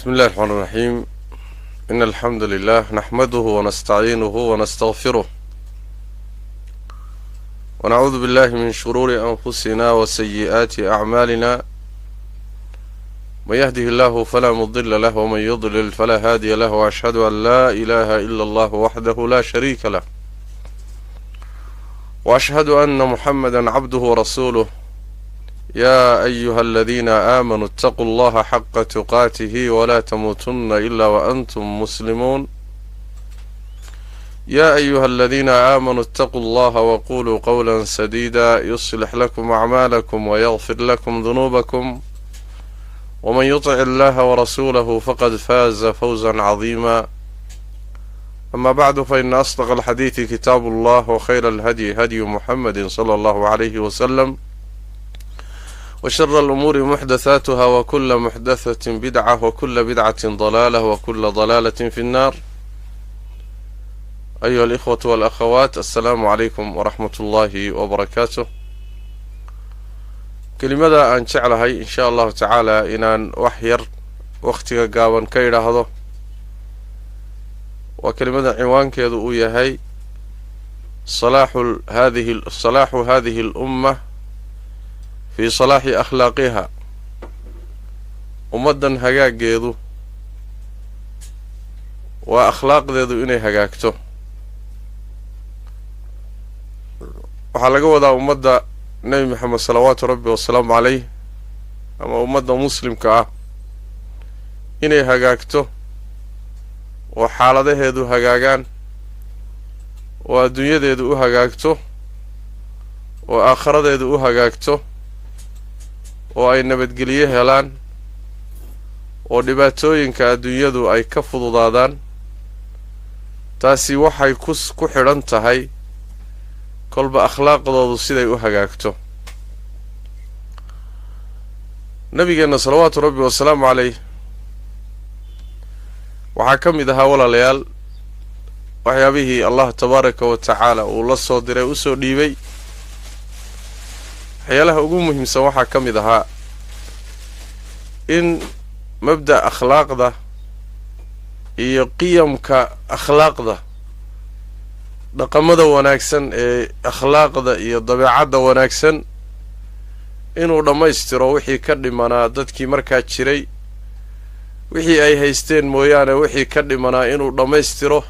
بسم الله الرحمن الرحيم. إن الحمد لله نحمده ونستعينه ونستغفره ونعوذ بالله من شرور أنفسنا وسيئات أعمالنا. من يهده الله فلا مضل له ومن يضلل فلا هادي له، وأشهد أن لا إله إلا الله وحده لا شريك له، وأشهد أن محمدا عبده ورسوله. يا أيها الذين آمنوا اتقوا الله حق تقاته ولا تموتن إلا وأنتم مسلمون. يا أيها الذين آمنوا اتقوا الله وقولوا قولا سديدا يصلح لكم أعمالكم ويغفر لكم ذنوبكم، ومن يطع الله ورسوله فقد فاز فوزا عظيما. أما بعد، فإن أصدق الحديث كتاب الله، وخير الهدي هدي محمد صلى الله عليه وسلم، وشر الأمور محدثاتها، وكل محدثة بدعة، وكل بدعة ضلالة، وكل ضلالة في النار. أيها الإخوة والأخوات، السلام عليكم ورحمة الله وبركاته. كلمة أن شعلها إن شاء الله تعالى إنان وحير وقتك قاوان كيرا هذا، وكلمة عنوان كيدو يهي صلاح هذه الأمة في صلاح أخلاقها. ومدن هجاجيدو وأخلاق ذو إني هجاجته، وحلقوا ذا أمد نبي محمد صلوات ربي والسلام عليه، أما أمد مسلم كأ إني هجاجته، وحالده ذو هجاجان، والدنيا ذو هجاجته، وآخرة ذو هجاجته، oo ay nabadgelyo helaan, oo dhibaatooyinka adduunyadu ay ka fududaadaan. taasi waxay ku xidhan tahay kolba akhlaaqdoodu siday u hagaagto. nabigeena salawaatu rabbi wasalaamu calayh waxaa ka mid ahaa walaalayaal waxyaabihii allah tabaaraka wa tacaala uu la soo diray u soo dhiibay. waxyaalaha ugu muhiimsan waxaa ka mid ahaa in mabda' akhlaaqda iyo qiyamka akhlaaqda, dhaqamada wanaagsan ee akhlaaqda iyo dabeecadda wanaagsan, inuu dhammaystiro wixii ka dhimanaa dadkii markaa jiray. wixii ay haysteen mooyaane wixii ka dhimanaa inuu dhammaystiro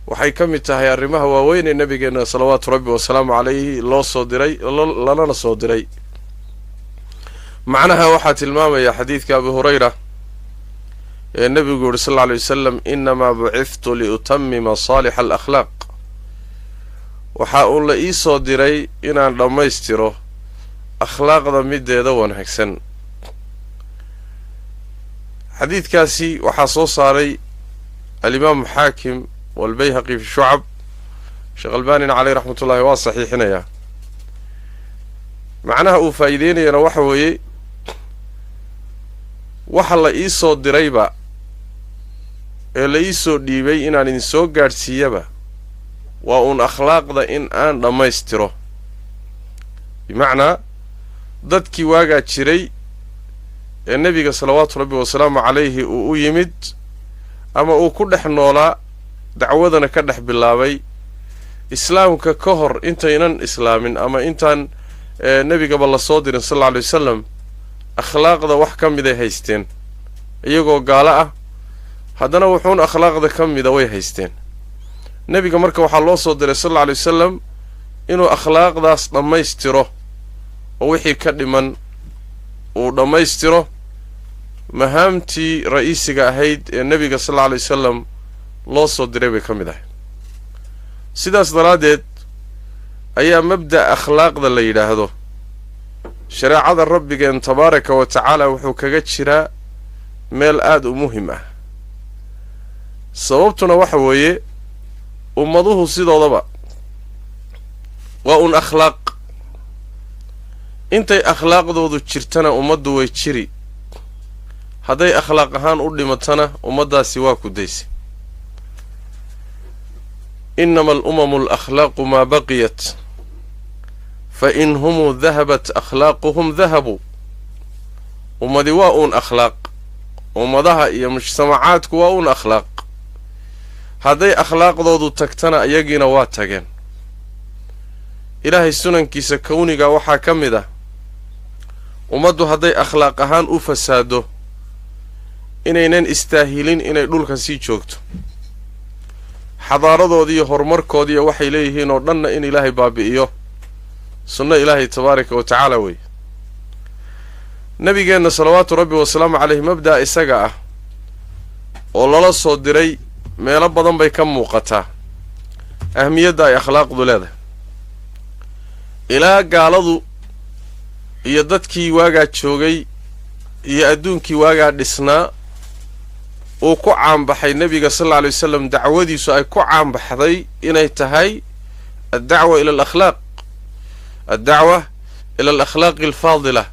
waxay ka mid tahay arrimaha waaweyn ee nabigeena salawaatu rabbi wasalaamu calayhi loo soo diray, lalana soo diray. macnaha waxaa tilmaamaya xadiidka abi hurayra ee nebigu yidhi sal alla alay wasalam: inamaa buciftu liutamima saalixa alakhlaaq. waxaa uun la ii soo diray inaan dhammaystiro akhlaaqda mideeda wanaagsan. xadiidkaasi waxaa soo saaray alimaamu xaakim والبيهقي في الشعب. شيخ الباني عليه رحمة الله waa saxiixinaya. macnaha uu faa'iideynayana waxa weeye waxa la ii soo dirayba ee la ii soo dhiibay inaan idin soo gaadhsiiyaba waa uun akhlaaqda in aan dhammaystiro. bimacnaa dadkii waagaa jiray ee nebiga salawaatu rabbi wasalaamu calayhi uu u yimid ama uu ku dhex noolaa, dacwadana ka dhex bilaabay islaamka ka hor intaynan islaamin ama intaan nebigaba la soo dirin sal alla alay wasalam, akhlaaqda wax ka miday haysteen. iyagoo gaalo ah haddana wuxuun akhlaaqda ka mida way haysteen. nebiga marka waxaa loo soo diray sal alla alay wasalam inuu akhlaaqdaas dhammaystiro, oo wixii ka dhiman uu dhammaystiro. mahaamtii ra'iisiga ahayd ee nebiga sal alla alay wasalam loo soo diray bay ka mid ahay. sidaas daraaddeed ayaa mabda' akhlaaqda la yidhaahdo shareecada rabbigeen tabaaraka wa tacaala wuxuu kaga jiraa meel aad u muhim ah. sababtuna waxa weeye ummaduhu sidoodaba waa un akhlaaq. intay akhlaaqdoodu jirtana ummaddu way jiri, hadday akhlaaq ahaan u dhimatana ummaddaasi waa ku daysa. إنما الأمم الأخلاق ما بقيت فإن هم ذهبت أخلاقهم ذهبوا. ummadi waa uun akhlaaq. ummadaha iyo mujtamacaadku waa un akhlaaq. hadday akhlaaqdoodu tagtana ayagiina waa tageen. ilaahay sunankiisa kawniga waxaa ka mid ah ummaddu hadday akhlaaq ahaan u fasaado inaynan istaahilin inay dhulka sii joogto. xadaaradoodiiyo horumarkoodiiyo waxay leeyihiin oo dhanna in ilaahay baabi'iyo sunno ilaahay tabaaraka wa tacaala wey. nabigeenna salawaatu rabbi wasalaamu calayhi mabda'a isaga ah oo lala soo diray meelo badan bay ka muuqataa ahmiyadda ay akhlaaqdu leedahay. ilaa gaaladu iyo dadkii waagaa joogay iyo adduunkii waagaa dhisnaa uu ku caanbaxay nebiga sal alla alay wasalam dacwadiisu ay ku caanbaxday inay tahay addacwa ila alakhlaaq, addacwa ila alakhlaaqi alfaadila,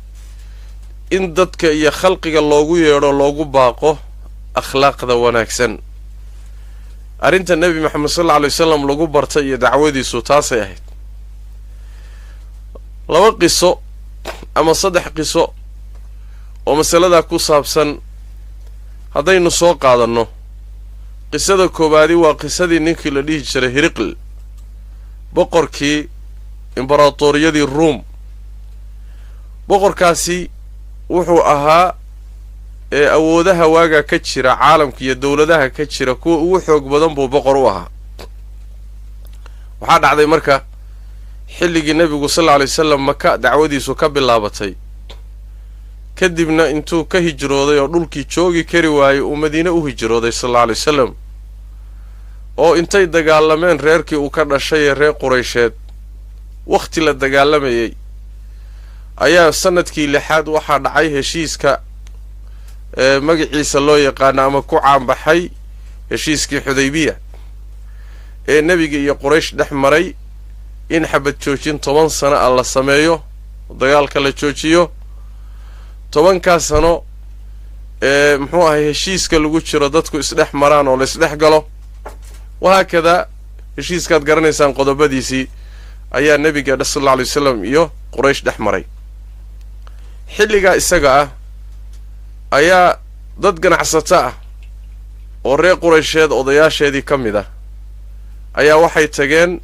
in dadka iyo khalqiga loogu yeedho loogu baaqo akhlaaqda wanaagsan. arrinta nebi maxamed sal alla alay wasalam lagu bartay iyo dacwadiisu taasay ahayd. laba qiso ama 3 qiso oo masaladaa ku saabsan haddaynu soo qaadanno. qisada koowaadi waa qisadii ninkii la dhihi jiray hiriql, boqorkii imbaraatoriyadii ruum. boqorkaasi wuxuu ahaa ee awoodaha waagaa ka jira caalamka iyo dowladaha ka jira kuwa ugu xoog badan buu boqor u ahaa. waxaa dhacday marka xilligii nebigu sal alla alay wasalam maka dacwadiisu ka bilaabatay kadibna intuu ka hijrooday oo dhulkii joogi kari waayey uu madiine u hijrooday sal alla alay wasalam, oo intay dagaalameen reerkii uu ka dhashay ee reer quraysheed wakhti la dagaalamayay ayaa sanadkii 6aad waxaa dhacay heshiiska magaciisa loo yaqaano ama ku caanbaxay heshiiskii xudaybiya ee nebiga iyo quraysh dhex maray in xabad joojin 10 sano ah la sameeyo, dagaalka la joojiyo. 10kaas sano muxuu ahay heshiiska lagu jiro dadku isdhex maraan oo la isdhex galo. wahaakada heshiiskaad garanaysaan qodobadiisii ayaa nebiga sal alla alay wasalam iyo quraysh dhex maray. xilligaa isaga ah ayaa dad ganacsato ah oo reer quraysheed odayaasheedii ka mid ah ayaa waxay tageen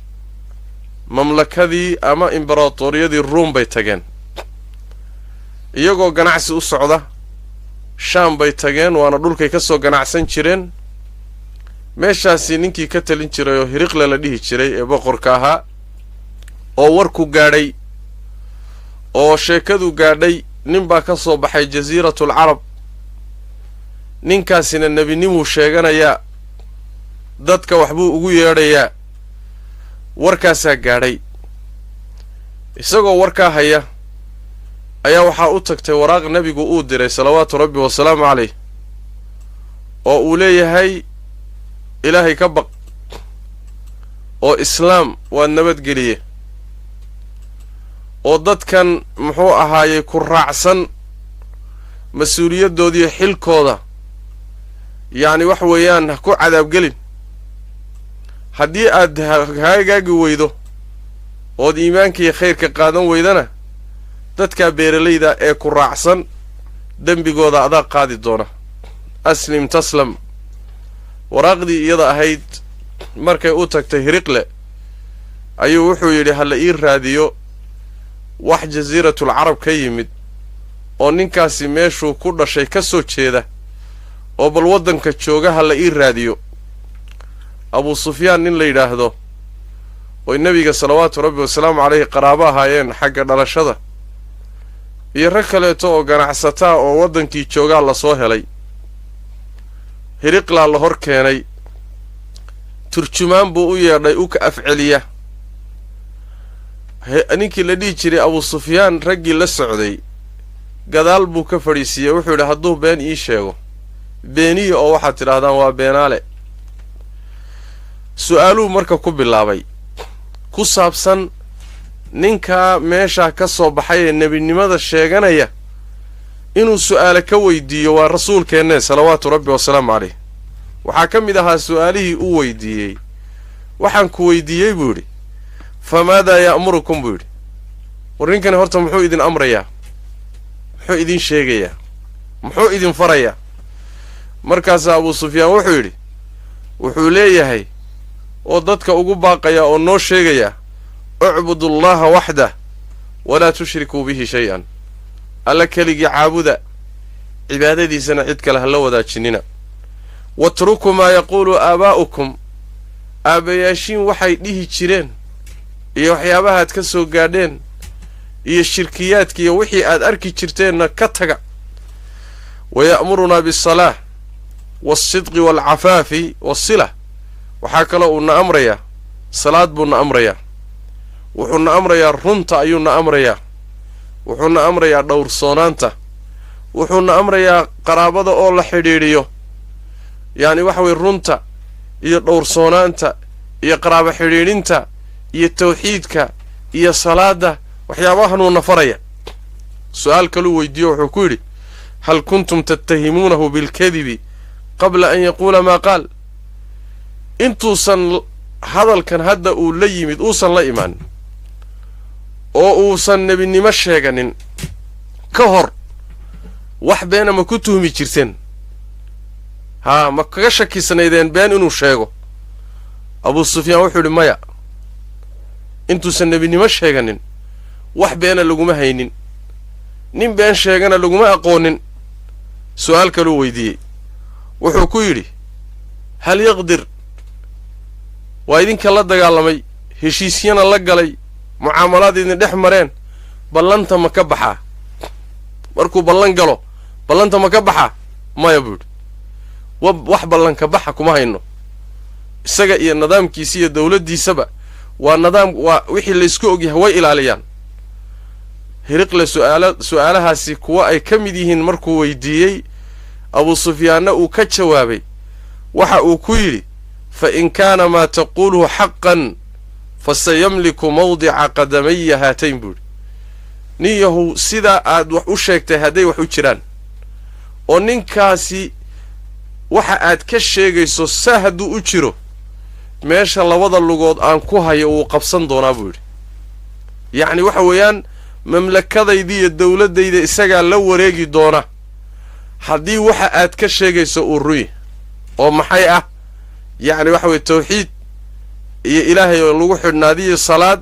mamlakadii ama imbaraatoriyadii ruum bay tageen. iyagoo ganacsi u socda shaam bay tageen, waana dhulkay ka soo ganacsan jireen. meeshaasi ninkii ka talin jiray oo hiriqle la dhihi jiray ee boqorka ahaa oo warku gaadhay oo sheekadu gaadhay nin baa ka soo baxay jasiiratul carab. ninkaasina nebinimuu sheeganayaa, dadka waxbuu ugu yeedhayaa. warkaasaa gaadhay. isagoo warkaa haya ayaa waxaa u tagtay waraaq nebigu uu diray salawaatu rabbi wasalaamu calayh oo uu leeyahay ilaahay ka baq oo islaam waad nabadgeliye oo dadkan muxuu ahaayey ku raacsan mas-uuliyaddoodiiyo xilkooda yacni wax weeyaan ha ku cadaabgelin. haddii aad hagaagi weydo ood iimaanka iyo khayrka qaadan weydana dadkaa beeralayda ee ku raacsan dembigooda adaa qaadi doona. aslim taslam. waraaqdii iyada ahayd markay u tagtay hiriqle ayuu wuxuu yidhi ha la ii raadiyo wax jasiiratul carab ka yimid oo ninkaasi meeshuu ku dhashay ka soo jeeda oo bal waddanka jooga ha la ii raadiyo. abu sufyaan nin la yidhaahdo oy nebiga salawaatu rabbi wasalaamu calayhi qaraabo ahaayeen xagga dhalashada iyo rag kaleeto oo ganacsataa oo waddankii joogaa la soo helay. hiriqlaa la hor keenay, turjumaan buu u yeedhay u ka afceliya. ninkii la dhihi jiray abu sufyaan raggii la socday gadaal buu ka fadhiisiiyey. wuxuu yidhi hadduu been ii sheego beeniya oo waxaad tidhaahdaan waa beenaale. su-aaluu marka ku bilaabay ku saabsan ninkaa meeshaa ka soo baxay ee nebinimada sheeganaya inuu su-aale ka weydiiyo waa rasuulkeenne salawaatu rabbi wasalaamu calayh. waxaa ka mid ahaa su-aalihii uu weydiiyey, waxaan ku weydiiyey buu yidhi famaadaa ya'murukum buu yidhi, war ninkani horta muxuu idin amrayaa, muxuu idin sheegayaa, muxuu idin farayaa? markaas Abu Sufyaan wuxuu yiri wuxuu leeyahay oo dadka ugu baaqaya oo noo sheegaya u'budullaha wahda wala tushriku bihi shay'an alla kaligi caabuda cibaadadiisana cid kale ha la wadaajinina watruku ma yaqulu abaa'ukum aabayaashin waxay dhihi jireen iyo waxyaabaha aad ka soo gaadheen iyo shirkiyaadka iyo wixii aad arki jirteenna ka taga waya'muruna bis-salaah was-sidqi wal-'afaafi was-silah waxaa kale uu na amraya salaad buu na amraya wuxuu na amraya runta ayuu na amraya wuxuu na amraya dhowrsoonaanta wuxuu na amraya qaraabada oo la xidhiidhiyo yani waxa way runta iyo dhowrsoonaanta iyo qaraabo xidhiidhinta iyo tawxiidka iyo salaada waxyaabahan uu nafaraya su'aal kale weydiyo wuxuu ku yiri hal kuntum tattahimunahu bil kadhibi qabla an yaqula ma qaal intuusan hadalkan hadda uu la yimid uusan la imaan oo uusan nabinimo sheeganin ka hor wax been ma ku tuhmi jirteen ma kaga shakisnaydeen been inuu sheego Abu Sufyaan wuxuu yiri maya intuusan nabinimo sheeganin wax beena laguma haynin nin been sheegana laguma aqoonin su'aal kale weydiiyay wuxuu ku yiri hal yaqdir waa idinka la dagaalamay heshiisyana la galay mucaamalaad idin dhex mareen ballanta ma ka baxaa markuu ballan galo ballanta ma ka baxaa maya buud wax ballanka baxa kuma hayno isaga iyo nidaamkiisa iyo dawladdiisaba waa nidaam waa wixii la isku ogyahay way ilaaliyaan Hiriqle su'aalahaasi kuwa ay ka mid yihiin markuu weydiiyay Abu Sufyaanna uu ka jawaabay waxa uu ku yiri fa in kana ma taquluhu haqqan fasayamliku mawdi'a qadamayya hatayn bud niyahu sida aad wax u sheegtay haday wax u jiraan oo ninkaasi waxa aad ka sheegayso sahadu u jiro meesha labada lugood aan ku hayo uu qabsan doonaa bud yaani waxa weeyaan mamlakadayda iyo dawladayda isaga la wareegi doona haddii waxa aad ka sheegayso uu ruuy oo maxay ah yaani waxa way tawxiid iyo ilaahay oo lagu xidhnaadiyo salaad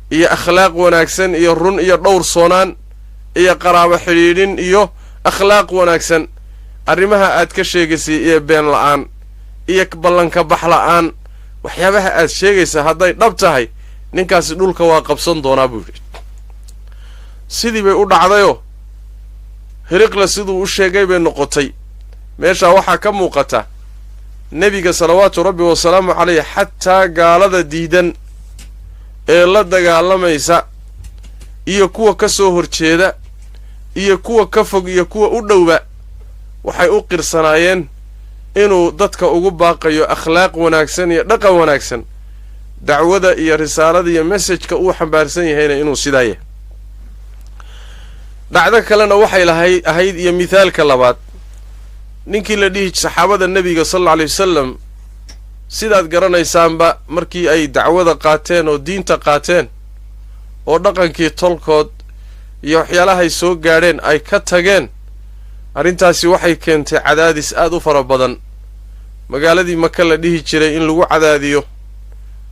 iyo akhlaaq wanaagsan iyo run iyo dhowr soonaan iyo qaraabo xidhiidhin iyo akhlaaq wanaagsan arrimaha aad ka sheegaysay iyo been la'aan iyo ballanka bax la'aan waxyaabaha aad sheegaysa hadday dhab tahay ninkaasi dhulka waa qabsan doonaa buu yiri sidii bay u dhacdayo Hiriqle siduu u sheegay bay noqotay meesha waxa ka muuqata nabiga salawaatu rabbi wa salaamu alayhi hatta gaalada diidan ee la dagaalamaysa iyo kuwa ka soo horjeeda iyo kuwa ka fog iyo kuwa u dhowba waxay u qirsanaayeen inuu dadka ugu baaqayo akhlaaq wanaagsan iyo dhaqan wanaagsan dacwada iyo risaalada iyo message-ka uu xambaarsan yahayna inuu sidaaye dhacdo kalena waxay ahayd iyo mithaalka labaad ninkii la dhihi saxaabada nabiga sallallahu alayhi wasallam sidaad garanaysaanba markii ay dacwada qaateen oo diinta qaateen oo dhaqankii tolkood iyo waxyaalahay soo gaadheen ay ka tageen arrintaasi waxay keentay cadaadis aad u fara badan magaaladii Maka la dhihi jiray in lagu cadaadiyo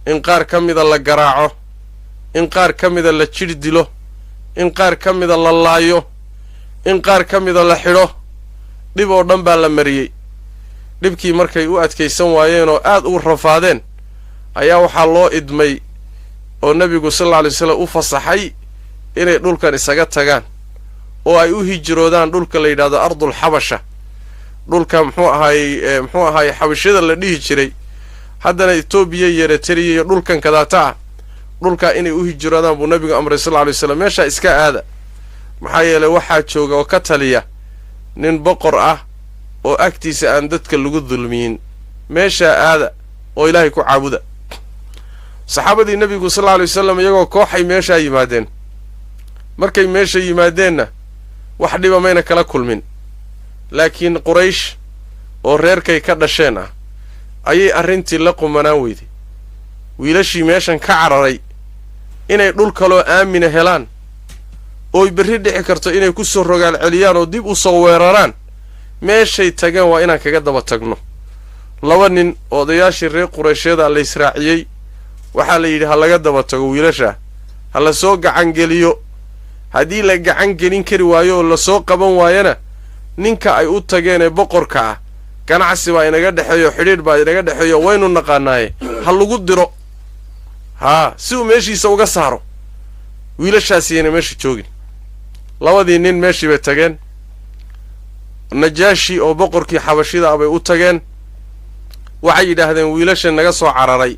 in qaar ka mida la garaaco in qaar ka mida la jir dilo in qaar ka mida la laayo in qaar ka mida la xidho dhib oo dhan baa la mariyay dhibkii markay u adkaysan waayeen oo aad u rafaadeen ayaa waxaa loo idmay oo nabigu sallallahu alayhi wasallam u fasaxay inay dhulkan isaga tagaan oo ay u hijroodaan dhulka la yiraahdo ardul habasha dhulka muxuu ahaay xabashada la dhihi jiray haddana Ethiopia iyo Eritrea iyo dhulkan kadaata dhulka inay u hijroodaan buu nabigu amray sallallahu alayhi wasallam meesha iska aada maxaa yeelay waxaa jooga oo ka taliya nin boqor ah oo agtiisa aan dadka lagu dulmiyin meesha aada oo ilaahay ku caabuda saxaabadii nabigu sallallahu alayhi wasallam iyagoo kooxay meesha yimaadeen markay meesha yimaadeenna wax dhiba mayna kala kulmin laakiin Quraysh oo reerkay ka dhasheen ah ayay arrintii la qumanaan weyday wiilashii meeshan ka cararay inay dhul kale oo aamin helaan oo berri dhici karto inay ku soo rogaal celiyaan oo dib u soo weeraraan meeshay tageen waa inaan kaga daba tagno. laba nin odayaashii reer Quraysheeda la israaciyay waxaa la yidhi ha laga daba tago wiilasha, ha la soo gacan geliyo. haddii la gacan gelin kari waayo oo la soo qaban waayana ninka ay u tageen ee boqorka ah ganacsi baa inaga dhexeeyo, xidhiidh baa inaga dhexeeyo, waynu naqaanaaye ha lagu diro si uu meeshiisa uga saaro. wiilashaasiyayna meesha joogin. labadii nin meeshii bay tageen. Najaashi oo boqorkii xabashida ah bay u tageen. waxay yidhaahdeen wiilasha naga soo cararay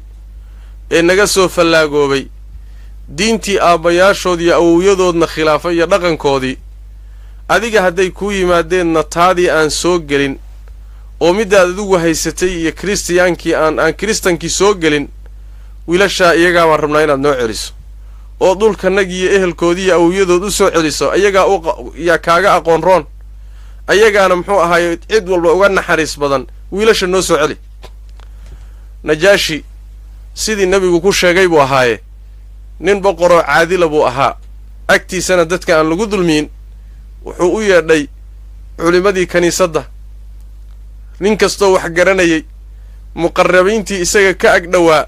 ee naga soo fallaagoobay, diintii aabbayaashood iyo awowyadoodna khilaafay iyo dhaqankoodii, adiga hadday kuu yimaadeenna taadii aan soo gelin oo middaad adigu haysatay iyo kiristiyaankii aan kiristankii soo gelin, wiilashaa iyagaa baan rabnaa inaad noo celiso oo dhulkanagii iyo ehelkoodii iyo awowyadood u soo celiso. ayagaa yaa kaaga aqoon roon, ayagaana muxuu ahaaye cid walba uga naxariis badan. wiilasha noo soo celi. Najaashi sidii nebigu ku sheegay buu ahaaye nin boqoroo caadila buu ahaa, agtiisana dadka aan lagu dulmiyin. wuxuu u yeedhay culimmadii kiniisadda, nin kastoo wax garanayay, muqarrabiintii isaga ka ag dhowaa,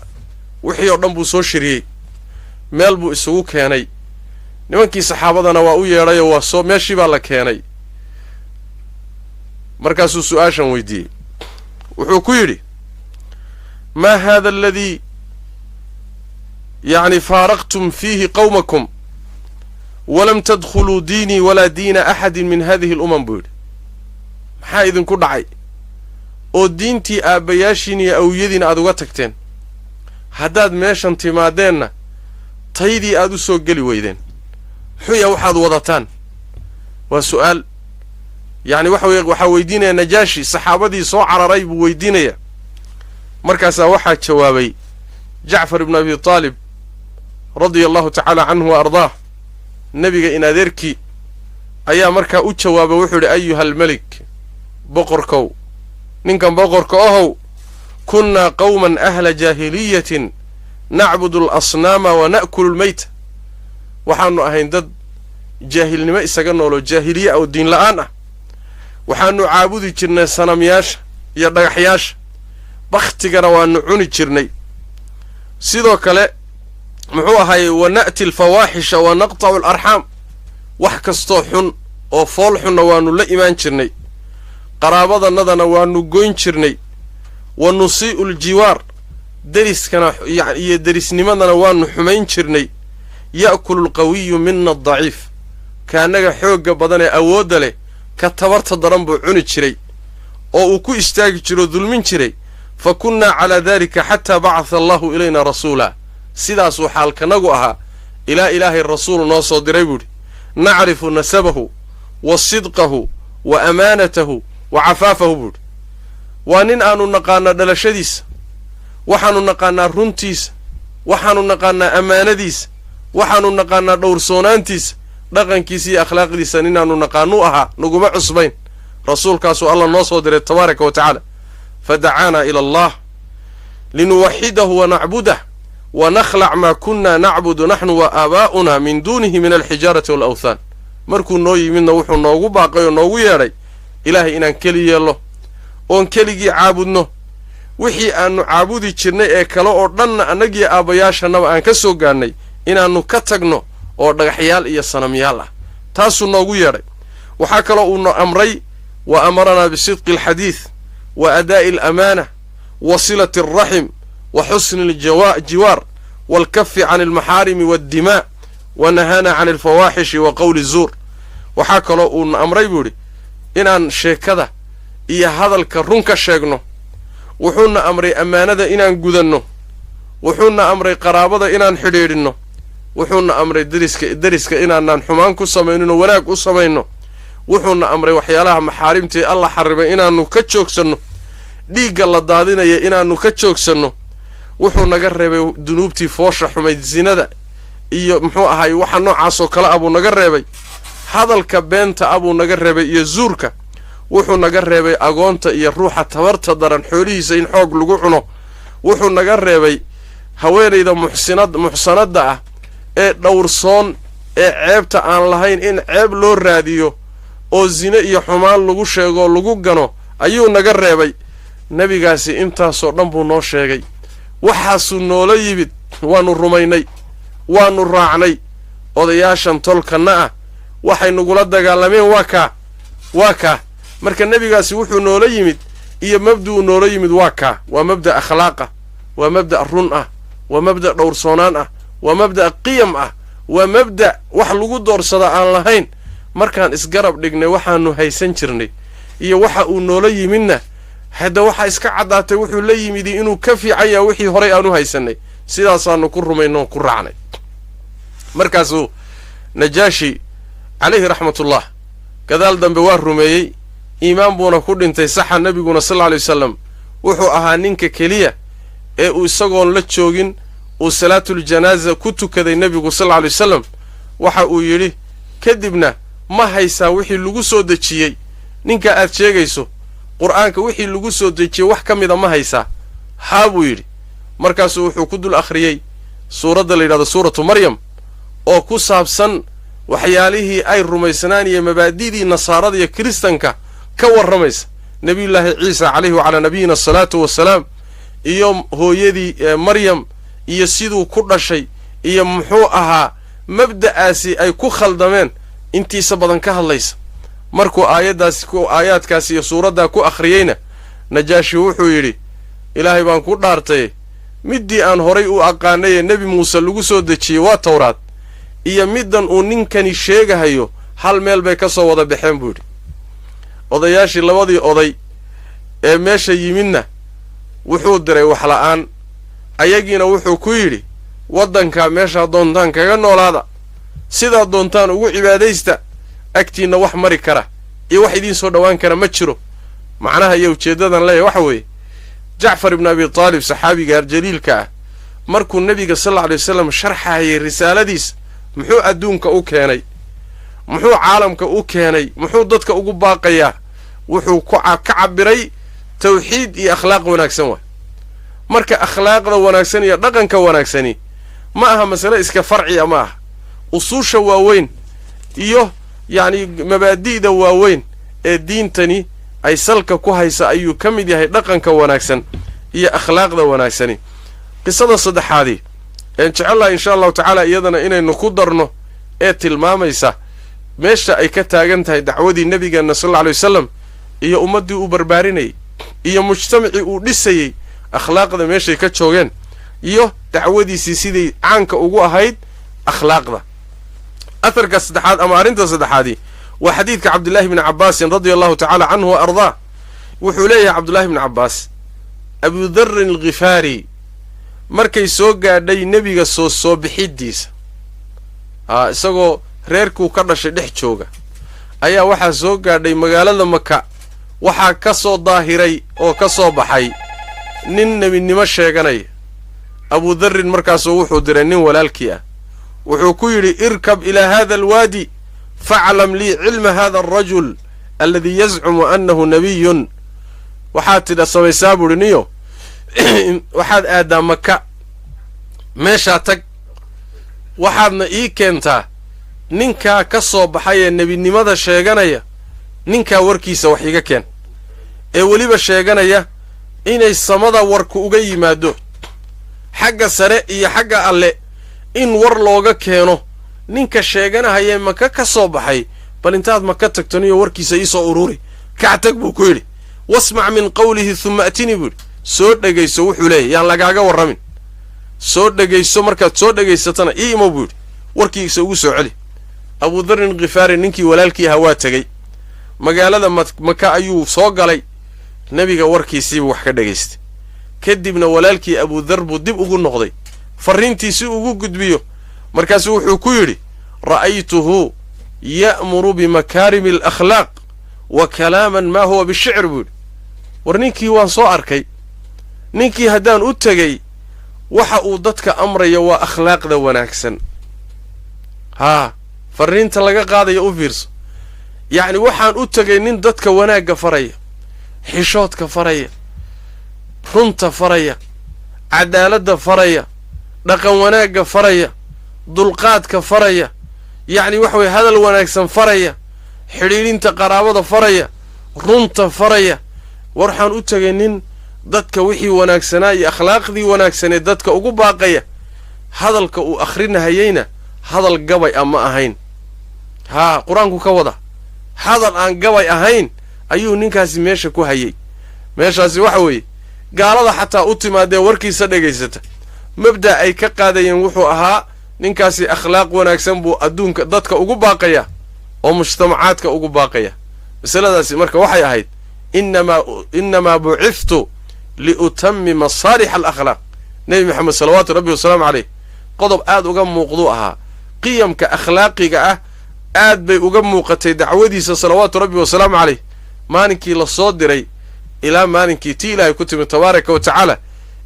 wixii oo dhan buu soo shiriyey. meel buu isugu keenay. nimankii saxaabadana waa u yeedhayoo waa meeshii baa la keenay. markaasuu su'aashan weydiiyey. wuxuu ku yidhi: maa haada aladii faaraqtum fiihi qawmakum walam tadkhuluu diinii walaa diina axadin min hadihi alumam buu yidhi. maxaa idinku dhacay oo diintii aabbayaashiin iyo awyadiin aad uga tagteen? haddaad meeshan timaadeenna taydii aad u soo geli weydeen. muxuu yaha waxaad wadataan? waa su'aal. waxaa weydiinaya Najaashi, saxaabadii soo cararay buu weydiinaya. markaasaa waxaa jawaabay Jacfar ibn Abi Taalib radia allahu tacaala canhu wa ardaah. nebiga in adeerkii ayaa markaa u jawaabay. wuxuu idhi: ayuha almelik, boqorkow, ninkan boqorka ahow, kunnaa qawman ahla jaahiliyatin nacbudu alasnaama wa na'kulu lmeyta. waxaannu ahayn dad jaahilnimo isaga nooloo jaahiliye oo diin la'aan ah. waxaannu caabudi jirnay sanamyaasha iyo dhagaxyaasha, bakhtigana waannu cuni jirnay. sidoo kale muxuu ahaayey wa na'ti alfawaaxisha wa naqtacu alarxaam, wax kastoo xun oo fool xunna waannu la imaan jirnay. qaraabadannadana waannu goyn jirnay. wa nusii'u aljiwaar, deriskana iyo derisnimadana waannu xumayn jirnay. ya'kulu alqawiyu mina adaciif, kaannaga xoogga badan ee awoodda leh ka tabarta daran buu cuni jiray oo uu ku istaagi jiroo dulmin jiray. fa kunnaa calaa daalika xataa bacatha allahu ilayna rasuula. sidaasuu xaalkanagu ahaa ilaa ilaahay rasuul noo soo diray buuhi. nacrifu nasabahu wa sidqahu wa amaanatahu wa cafaafahu buuhi. waa nin aanu naqaanaa dhalashadiisa, waxaannu naqaanaa runtiisa, waxaannu naqaanaa ammaanadiisa, waxaannu naqaanaa dhowrsoonaantiisa, dhaqankiisa iyo akhlaaqdiisa ninaannu naqaanuu ahaa, naguma cusbayn. rasuulkaasuu alla noo soo diray tabaaraka wa tacaala. fadacaanaa ila allah linuwaxidahu wa nacbudah wa nakhlac maa kunnaa nacbudu naxnu wa aabaa'una min duunihi min alxijaarati waalawthaan. markuu noo yimidna wuxuu noogu baaqay oo noogu yeedhay ilaahay inaan keli yeello oon keligii caabudno. wixii aannu caabudi jirnay ee kale oo dhanna annagii aabbayaashannaba aan ka soo gaadhnay inaannu ka tagno oo dhagaxyaal iyo sanamyaal ah. taasuu noogu yeedhay. waxaa kaloo uuna amray: wa amaranaa bisidqi alxadiid wa adaa'i alamaana wa silati alraxim wa xusni aljiwaar waalkafi can almaxaarimi waaddimaa wa nahaana can alfawaaxishi wa qowli zuur. waxaa kaloo uuna amray buu idhi inaan sheekada iyo hadalka run ka sheegno. wuxuuna amray ammaanada inaan gudanno. wuxuuna amray qaraabada inaan xidhiidhinno. wuxuuna amray deriska inaanaan xumaan ku samayninoo wanaag u samayno. wuxuuna amray waxyaalaha maxaarimtae alla xarrimay inaannu ka joogsanno. dhiigga la daadinaya inaannu ka joogsanno. wuxuu naga reebay dunuubtii foosha xumayd, sinada iyo muxuu ahaay waxa noocaasoo kale ah buu naga reebay. hadalka beenta ah buu naga reebay iyo zuurka. wuxuu naga reebay agoonta iyo ruuxa tabarta daran xoolihiisa in xoog lagu cuno. wuxuu naga reebay haweenayda muxsanadda ah ee dhowrsoon ee ceebta aan lahayn in ceeb loo raadiyo oo zine iyo xumaan lagu sheego lagu gano ayuu naga reebay nebigaasi intaasoo dhan buu noo sheegay waxaasuu noola yimid waannu rumaynay waannu raacnay odayaashan tolkanna ah waxay nagula dagaalameen waa kaa marka nebigaasi wuxuu noola yimid iyo mabda'u noola yimid waa kaa waa mabda' akhlaaqa waa mabda' run ah waa mabda' dhowrsoonaan ah waa mabda' qiyam ah waa mabda' wax lagu doorsada aan lahayn markaan isgarab dhignay waxaannu haysan jirnay iyo waxa uu noola yimidna hadda waxaa iska caddaatay wuxuu la yimidi inuu ka fiican yaha wixii horay aanu haysannay sidaasaannu ku rumaynoo ku raacnay markaasuu najaashi calayhi raxmatullah gadaal dambe waa rumeeyey iimaan buuna ku dhintay saxa nebiguna sal alla alay wasalam wuxuu ahaa ninka keliya ee uu isagoon la joogin uu salaatuljanaaza ku tukaday nebigu sal alla alay wasalam waxa uu yidhi kadibna ma haysaa wixii lagu soo dejiyey ninka aad sheegayso qur'aanka wixii lagu soo dejiyey wax ka mida ma haysaa haa buu yidhi markaasuu wuxuu ku dul akhriyey suuradda la yidhahdo suuratu maryam oo ku saabsan waxyaalihii ay rumaysnaan iyo mabaadi'dii nasaarada iyo kiristanka ka warramaysa nebiyullaahi ciisa calayhi wacalaa nabiyina asalaatu wassalaam iyo hooyadii maryam iyo siduu ku dhashay iyo muxuu ahaa mabda'aasi ay ku khaldameen intiisa badan ka hadlaysa markuu aayaadkaasi iyo suuraddaa ku akhriyeyna najaashi wuxuu yidhi ilaahay baan ku dhaartay middii aan horay u aqaanay ee nebi muuse lagu soo dejiyey waa tawraad iyo middan uu ninkani sheegahayo hal meel bay ka soo wada baxeen buu yidhi odayaashii labadii oday ee meesha yimidna wuxuu diray waxla'aan ayagiina wuxuu ku yidhi waddankaa meeshaa doontaan kaga noolaada sidaa doontaan ugu cibaadaysta agtiinna wax mari kara iyo wax idiin soo dhowaan kara ma jiro macnaha iyo ujeeddadan leeyahay waxa weeye jacfar ibnu abi taalib saxaabiga arjaliilka ah markuu nebiga sal alla alay wasalam sharxaayay risaaladiis muxuu adduunka u keenay muxuu caalamka u keenay muxuu dadka ugu baaqayaa wuxuu ka cabbiray tawxiid iyo akhlaaq wanaagsan waay marka akhlaaqda wanaagsan iyo dhaqanka wanaagsani ma aha masale iska farciya ma aha usuusha waaweyn iyo yacni mabaadi'da waaweyn ee diintani ay salka ku haysa ayuu ka mid yahay dhaqanka wanaagsan iyo akhlaaqda wanaagsani qisada saddexaadii een jecellaha insha allahu tacaala iyadana inaynu ku darno ee tilmaamaysa meesha ay ka taagan tahay dacwadii nebigeenna sal alla alay wasalam iyo ummaddii uu barbaarinayay iyo mujtamacii uu dhisayey akhlaaqda meeshay ka joogeen iyo dacwadiisii siday caanka ugu ahayd akhlaaqda aharka saddexaad ama arrinta saddexaadii waa xadiidka cabdillaahi bni cabbaasin radia allahu tacaala canhu wa ardaa wuxuu leeyahay cabdullaahi bni cabbaas abudarrin alkhifaari markay soo gaadhay nebiga soo bixiddiisa isagoo reerkuu ka dhashay dhex jooga ayaa waxaa soo gaadhay magaalada maka waxaa ka soo daahiray oo ka soo baxay nin nebinimo sheeganaya abudarrin markaasuu wuxuu diray nin walaalkii ah wuxuu ku yidhi irkab ilaa haada alwaadi faclam lii cilma hada alrajul alladii yazcumu annahu nebiyun waxaad tidha samaysaa buuhi niyo waxaad aaddaa maka meeshaa tag waxaadna ii keentaa ninkaa ka soo baxay ee nebinimada sheeganaya ninkaa warkiisa wax iga keen ee weliba sheeganaya inay samada warku uga yimaado xagga sare iyo xagga alle in war looga keeno ninka sheeganahayee maka ka soo baxay bal intaad maka tagto niyo warkiisa ii soo ururi kac tag buu ku yidhi wasmac min qawlihi humma atini buu yidhi soo dhegayso wuxuu leeyahy yaan lagaaga warramin soo dhegayso markaad soo dhegaysatana ii imo buu yidhi warkiisa ugu soo celi abudarrin khifaari ninkii walaalkii ahaa waa tegey magaalada maka ayuu soo galay nebiga warkiisiibuu wax ka dhegaystay kadibna walaalkii abudar buu dib ugu noqday farriintiisi ugu gudbiyo markaasuu wuxuu ku yidhi ra'aytuhu ya'muru bimakaarimi alakhlaaq wa kalaaman maa huwa bishicr buu yidhi war ninkii waan soo arkay ninkii haddaan u tegey waxa uu dadka amraya waa akhlaaqda wanaagsan farriinta laga qaadaya u fiirso yacni waxaan u tegay nin dadka wanaagga faraya xishoodka faraya runta faraya cadaaladda faraya dhaqan wanaagga faraya dulqaadka faraya yacni waxa weye hadal wanaagsan faraya xidhiidhinta qaraabada faraya runta faraya waxaan u tagaynin dadka wixii wanaagsanaa iyo akhlaaqdii wanaagsanee dadka ugu baaqaya hadalka uu akhrinahayeyna hadal gabay ama ahayn qur-aanku ka wada hadal aan gabay ahayn ayuu ninkaasi meesha ku hayay meeshaasi waxa weeye gaalada xataa u timaadee warkiisa dhegaysata mabda ay ka qaadayeen wuxuu ahaa ninkaasi akhlaaq wanaagsan buu adduunka dadka ugu baaqaya oo mujtamacaadka ugu baaqaya masaladaasi marka waxay ahayd innamaa buciftu liutammima saalix alakhlaaq nebi maxamed salawaatu rabbi wasalaamu caleyh qodob aad uga muuqduu ahaa qiyamka akhlaaqiga ah aad bay uga muuqatay dacwadiisa salawaatu rabbi wasalaamu caleyh maalinkii la soo diray ilaa maalinkii tii ilaahay ku timid tabaaraka wa tacaala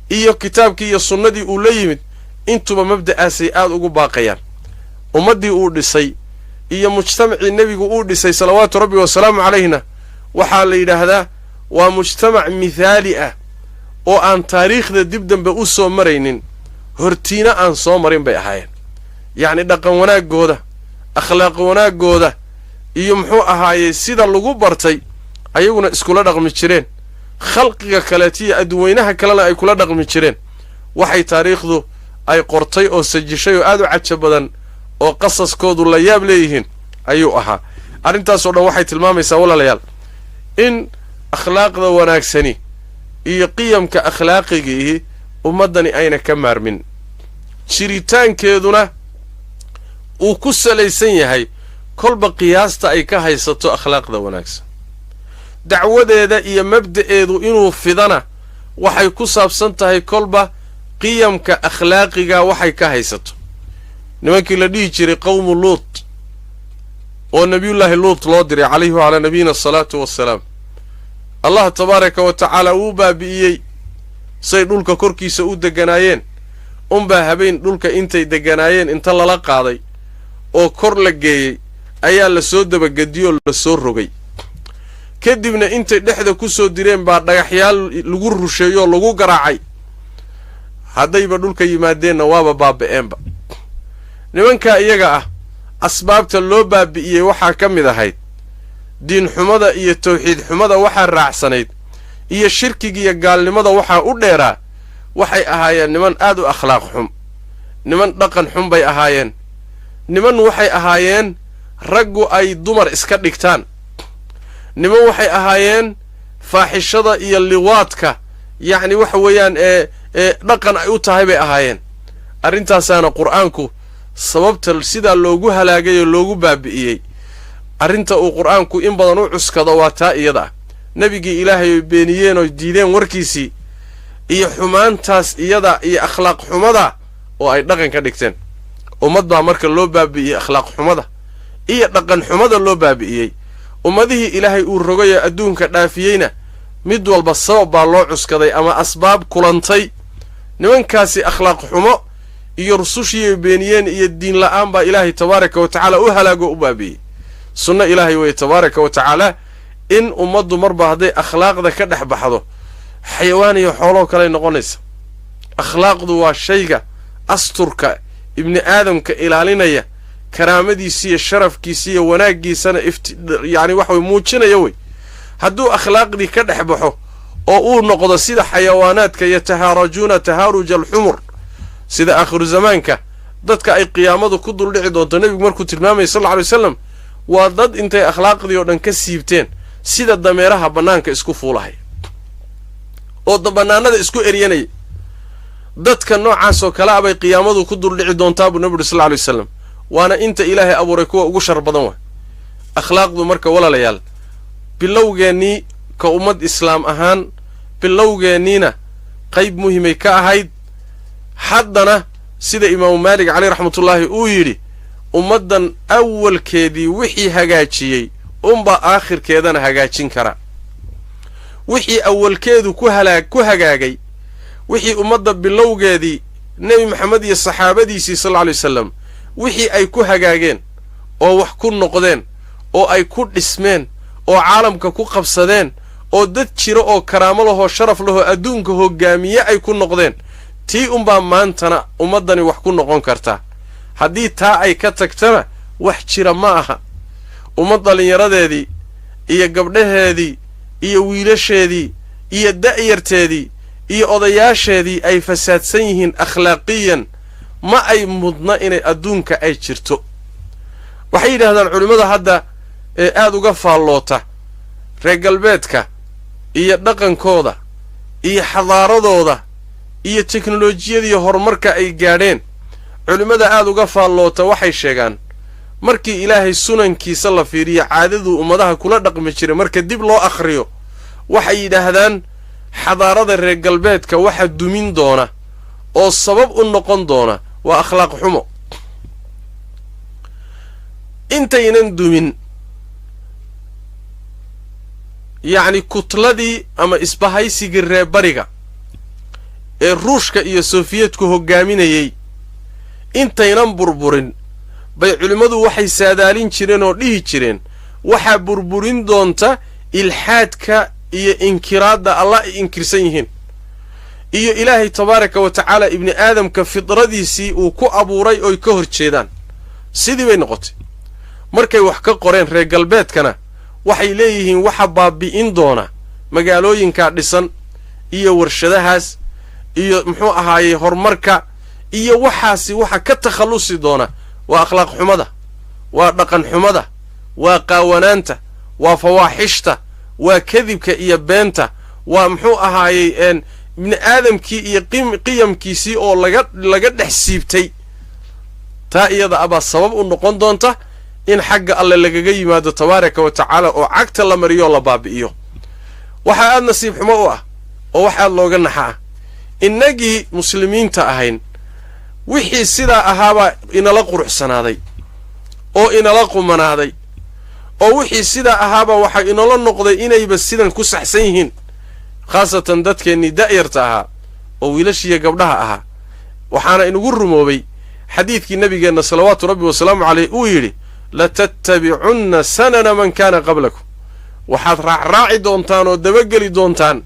iyo kitaabkii iyo sunnadii uu la yimid intuba mabda'aasay aad ugu baaqayaan ummaddii uu dhisay iyo mujtamacii nebigu uu dhisay salawaatu rabbi wasalaamu calayhna waxaa la yidhaahdaa waa mujtamac mithaali ah oo aan taariikhda dib dambe u soo maraynin hortiina aan soo marin bay ahaayeen yacni dhaqan wanaaggooda akhlaaq wanaaggooda iyo muxuu ahaayey sida lagu bartay ayaguna iskula dhaqmi jireen khalqiga kaleetiyo adduweynaha kalena ay kula dhaqmi jireen waxay taariikhdu ay qortay oo sajishay oo aad u caja badan oo qasaskoodu la yaab leeyihiin ayuu ahaa arrintaasoo dhan waxay tilmaamaysaa walaalayaal in akhlaaqda wanaagsani iyo qiyamka akhlaaqigiihi ummaddani ayna ka maarmin jiritaankeeduna uu ku salaysan yahay kolba qiyaasta ay ka haysato akhlaaqda wanaagsan dacwadeeda iyo mabda'eedu inuu fidana waxay ku saabsan tahay kolba qiyamka akhlaaqiga waxay ka haysato nimankii la dhihi jiray qawmu luut oo nabiyullaahi luut loo diray calayhi wacalaa nabiyina asalaatu wassalaam allah tabaaraka wa tacaala wuu baabi'iyey say dhulka korkiisa u deganaayeen unbaa habeen dhulka intay deganaayeen inta lala qaaday oo kor la geeyey ayaa la soo dabagediyoo la soo rogay kadibna intay dhexda ku soo direen baa dhagaxyaal lagu rusheeyoo lagu garaacay haddayba dhulka yimaadeenna waaba baaba'eenba nimankaa iyaga ah asbaabta loo baabi'iyey waxaa ka mid ahayd diin xumada iyo tawxiid xumada waxaa raacsanayd iyo shirkigiiyo gaalnimada waxaa u dheeraa waxay ahaayeen niman aad u akhlaaq xum niman dhaqan xun bay ahaayeen niman waxay ahaayeen raggu ay dumar iska dhigtaan niman waxay ahaayeen faaxishada iyo liwaadka yacni waxa weeyaan dhaqan ay u tahay bay ahaayeen arrintaasaana qur'aanku sababta sidaa loogu halaagay oo loogu baabi'iyey arrinta uu qur'aanku in badan u cuskado waa taa iyada ah nebigii ilaahay oy beeniyeen oo diideen warkiisii iyo xumaantaas iyada iyo akhlaaq xumada oo ay dhaqan ka dhigteen ummad baa marka loo baabi'iyey akhlaaq xumada iyo dhaqan xumada loo baabi'iyey ummadihii ilaahay uu rogayoo adduunka dhaafiyeyna mid walba sabab baa loo cuskaday ama asbaab kulantay nimankaasi akhlaaq xumo iyo rusushiiay beeniyeen iyo diin la'aan baa ilaahay tabaaraka wa tacaala u halaagoo u baabi'iyey sunno ilaahay weeye tabaaraka wa tacaala in ummaddu marba hadday akhlaaqda ka dhex baxdo xayawaan iyo xooloo kaley noqonaysa akhlaaqdu waa shayga asturka ibni aadamka ilaalinaya karaamadiisa iyo sharafkiisa iyo wanaaggiisana yacni waxa way muujinaya wey hadduu akhlaaqdii ka dhex baxo oo uu noqdo sida xayawaanaadka yatahaarajuuna tahaaruja alxumur sida aakhiru zamaanka dadka ay qiyaamadu ku duldhici doonto nebigu markuu tilmaamaya sal alla alay wasalam waa dad intay akhlaaqdii oo dhan ka siibteen sida dameeraha bannaanka isku fuulahay oo bannaanada isku eryanaya dadka noocaasoo kale a bay qiyaamadu ku duldhici doontaa buu nebigu sal alla alay wasalam waana inta ilaahay abuuray kuwa ugu shar badan waay akhlaaqdu marka walaalayaal bilowgeennii ka ummad islaam ahaan bilowgeenniina qayb muhimay ka ahayd haddana sida imaamu maalik caleyh raxmatullaahi uu yidhi ummaddan awalkeedii wixii hagaajiyey unbaa aakhirkeedana hagaajin kara wixii awalkeedu ku hagaagay wixii ummadda bilowgeedii nebi maxamed iyo saxaabadiisii sal alla alay wasalam wixii ay ku hagaageen oo wax ku noqdeen oo ay ku dhismeen oo caalamka ku qabsadeen oo dad jiro oo karaamo lahoo sharaf lahoo adduunka hoggaamiye ay ku noqdeen tii unbaa maantana ummaddani wax ku noqon kartaa haddii taa ay ka tagtana wax jira ma aha ummad dhallinyaradeedii iyo gabdhaheedii iyo wiilasheedii iyo da'yarteedii iyo odayaasheedii ay fasaadsan yihiin akhlaaqiyan ma ay mudna inay adduunka ay jirto. waxay yidhaahdaan culimmada hadda ee aad uga faalloota reer galbeedka iyo dhaqankooda iyo xadaaradooda iyo teknolojiyadii horumarka ay gaadheen, culimmada aad uga faalloota waxay sheegaan markii ilaahay sunankiisa la fiiriyo caadaduu ummadaha kula dhaqmi jiray marka dib loo akhriyo waxay yidhaahdaan xadaarada reer galbeedka waxa dumin doona oo sabab u noqon doona waa akhlaaq xumo. intaynan dumin yacni kutladii ama isbahaysigii reer bariga ee ruushka iyo sofiyeetku hoggaaminayay intaynan burburin bay culimmadu waxay saadaalin jireen oo dhihi jireen waxaa burburin doonta ilxaadka iyo inkiraadda allah ay inkirsan yihiin iyo ilaahay tabaaraka wa tacaala ibni aadamka fidradiisii uu ku abuuray oy ka hor jeedaan. sidii bay noqotay markay wax ka qoreen reer galbeedkana waxay leeyihiin waxa baabi'in doona magaalooyinkaa dhisan iyo warshadahaas iyo muxuu ahaayey horumarka iyo waxaasi waxa ka takhallusi doona waa akhlaaq xumada, waa dhaqan xumada, waa qaawanaanta, waa fawaaxishta, waa kadibka iyo beenta, waa muxuu ahaayey ibni aadamkii iyo qiyamkiisii oo laga dhex siibtay. taa iyada abaa sabab u noqon doonta in xagga alle lagaga yimaado tabaaraka wa tacaala oo cagta la mariyo oo la baabi'iyo. waxaa aad nasiib xumo u ah oo wax aad looga naxa ah innagii muslimiinta ahayn wixii sidaa ahaabaa inala quruxsanaaday oo inala qumanaaday oo wixii sidaa ahaabaa waxaa inala noqday inayba sidan ku saxsan yihiin, khaasatan dadkeennii da'yarta ahaa oo wiilashiiyo gabdhaha ahaa. waxaana inugu rumoobay xadiidkii nabigeenna salawaatu rabbi wasalaamu caleyh uu yidhi latattabicunna sanana man kaana qablakum, waxaad raacraaci doontaan oo dabageli doontaan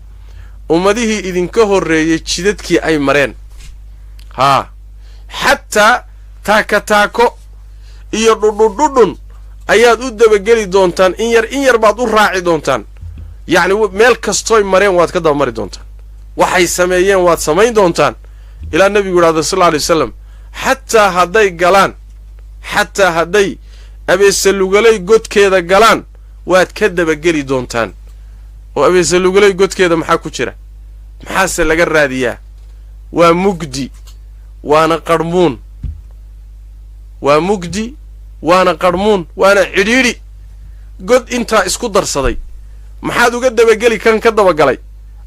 ummadihii idinka horreeyey jidadkii ay mareen. xataa taako iyo dhudhundhudhun ayaad u dabageli doontaan, in yar baad u raaci doontaan. yacni meel kastooy mareen waad ka daba mari doontaan, waxay sameeyeen waad samayn doontaan. ilaa nebigu yidhahda sal alla alay wasalam xataa hadday abeesalugalay godkeeda galaan waad ka dabageli doontaan. oo abeesalugalay godkeeda maxaa ku jira? maxaase laga raadiyaa? waa mugdi waana qarmuun, waa mugdi waana qarmuun waana cidhiidhi. god intaa isku darsaday maxaad uga dabageli kan ka dabagalay?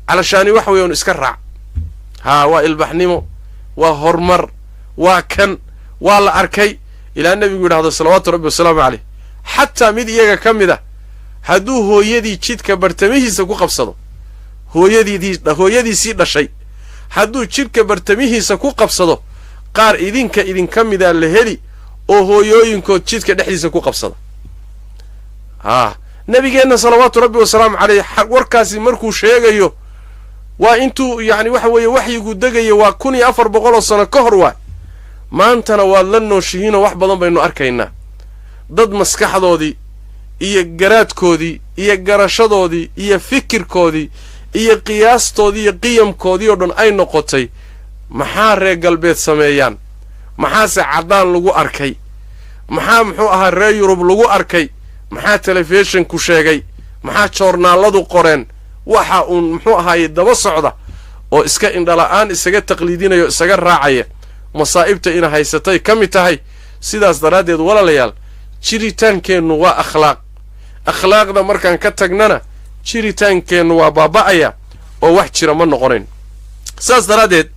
calashaani wax weeyaan iska raac. waa ilbaxnimo, waa horumar, waa kan waa la arkay. ilaa nebigu yidhahdo salawaatu rabbi wasalaamu caleyh xataa mid iyaga ka mid a hadduu hooyadii jidka bartamihiisa ku qabsado, hooyadiisii dhashay hadduu jidhka bartamihiisa ku qabsado, qaar idinka midaa la heli oo hooyooyinkood jidka dhexdiisa ku qabsada. nabigeenna salawaatu rabbi wasalaamu caleyh warkaasi markuu sheegayo waa intuu yacni waxa weeye waxyigu degayo waa 1400 sano ka hor waa. maantana waad la nooshihiinoo wax badan baynu arkaynaa dad maskaxdoodii iyo garaadkoodii iyo garashadoodii iyo fikirkoodii iyo qiyaastoodii iyo qiyamkoodii oo dhan ay noqotay maxaa reer galbeed sameeyaan, maxaase caddaan lagu arkay, maxaa muxuu ahaa reer yurub lagu arkay, maxaa telefishinku sheegay, maxaa joornaalladu qoreen. waxa uun muxuu ahaaye daba socda oo iska indhala'aan isaga taqliidinaya o isaga raacaya masaa'ibta ina haysatay ka mid tahay. sidaas daraaddeed walaalayaal jiritaankeennu waa akhlaaqda markaan ka tagnana jiritaankeennu waa baaba'aya oo wax jira ma noqonayn. saas daraaddeed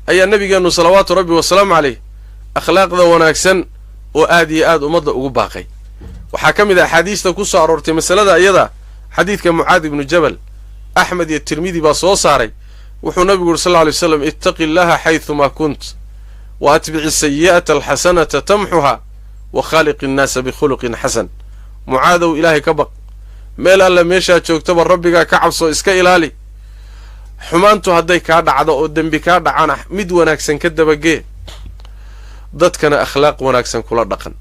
ayaa nabigeennu salawaatu rabbi wasalaamu caleyh akhlaaqda wanaagsan oo aad iyo aad ummadda ugu baaqay. waxaa ka mid ah axaadiista ku soo aroortay masalada iyada xadiidka mucaad ibnu jabal axmed iyo tirmidi baa soo saaray. wuxuu nabigu yuri sal lla alay waslam ittaqi llaha xaydumaa kunt wa atbici sayi'ata alxasanata tamxuha wa khaaliqi innaasa bikhuluqin xasan. mucaadow ilaahay ka baq, meel alle meeshaa joogtaba rabbigaa ka cabsoo iska ilaali. xumaantu hadday kaa dhacdo oo dembi kaa dhacana mid wanaagsan ka dabagee, dadkana akhlaaq wanaagsan kula dhaqan.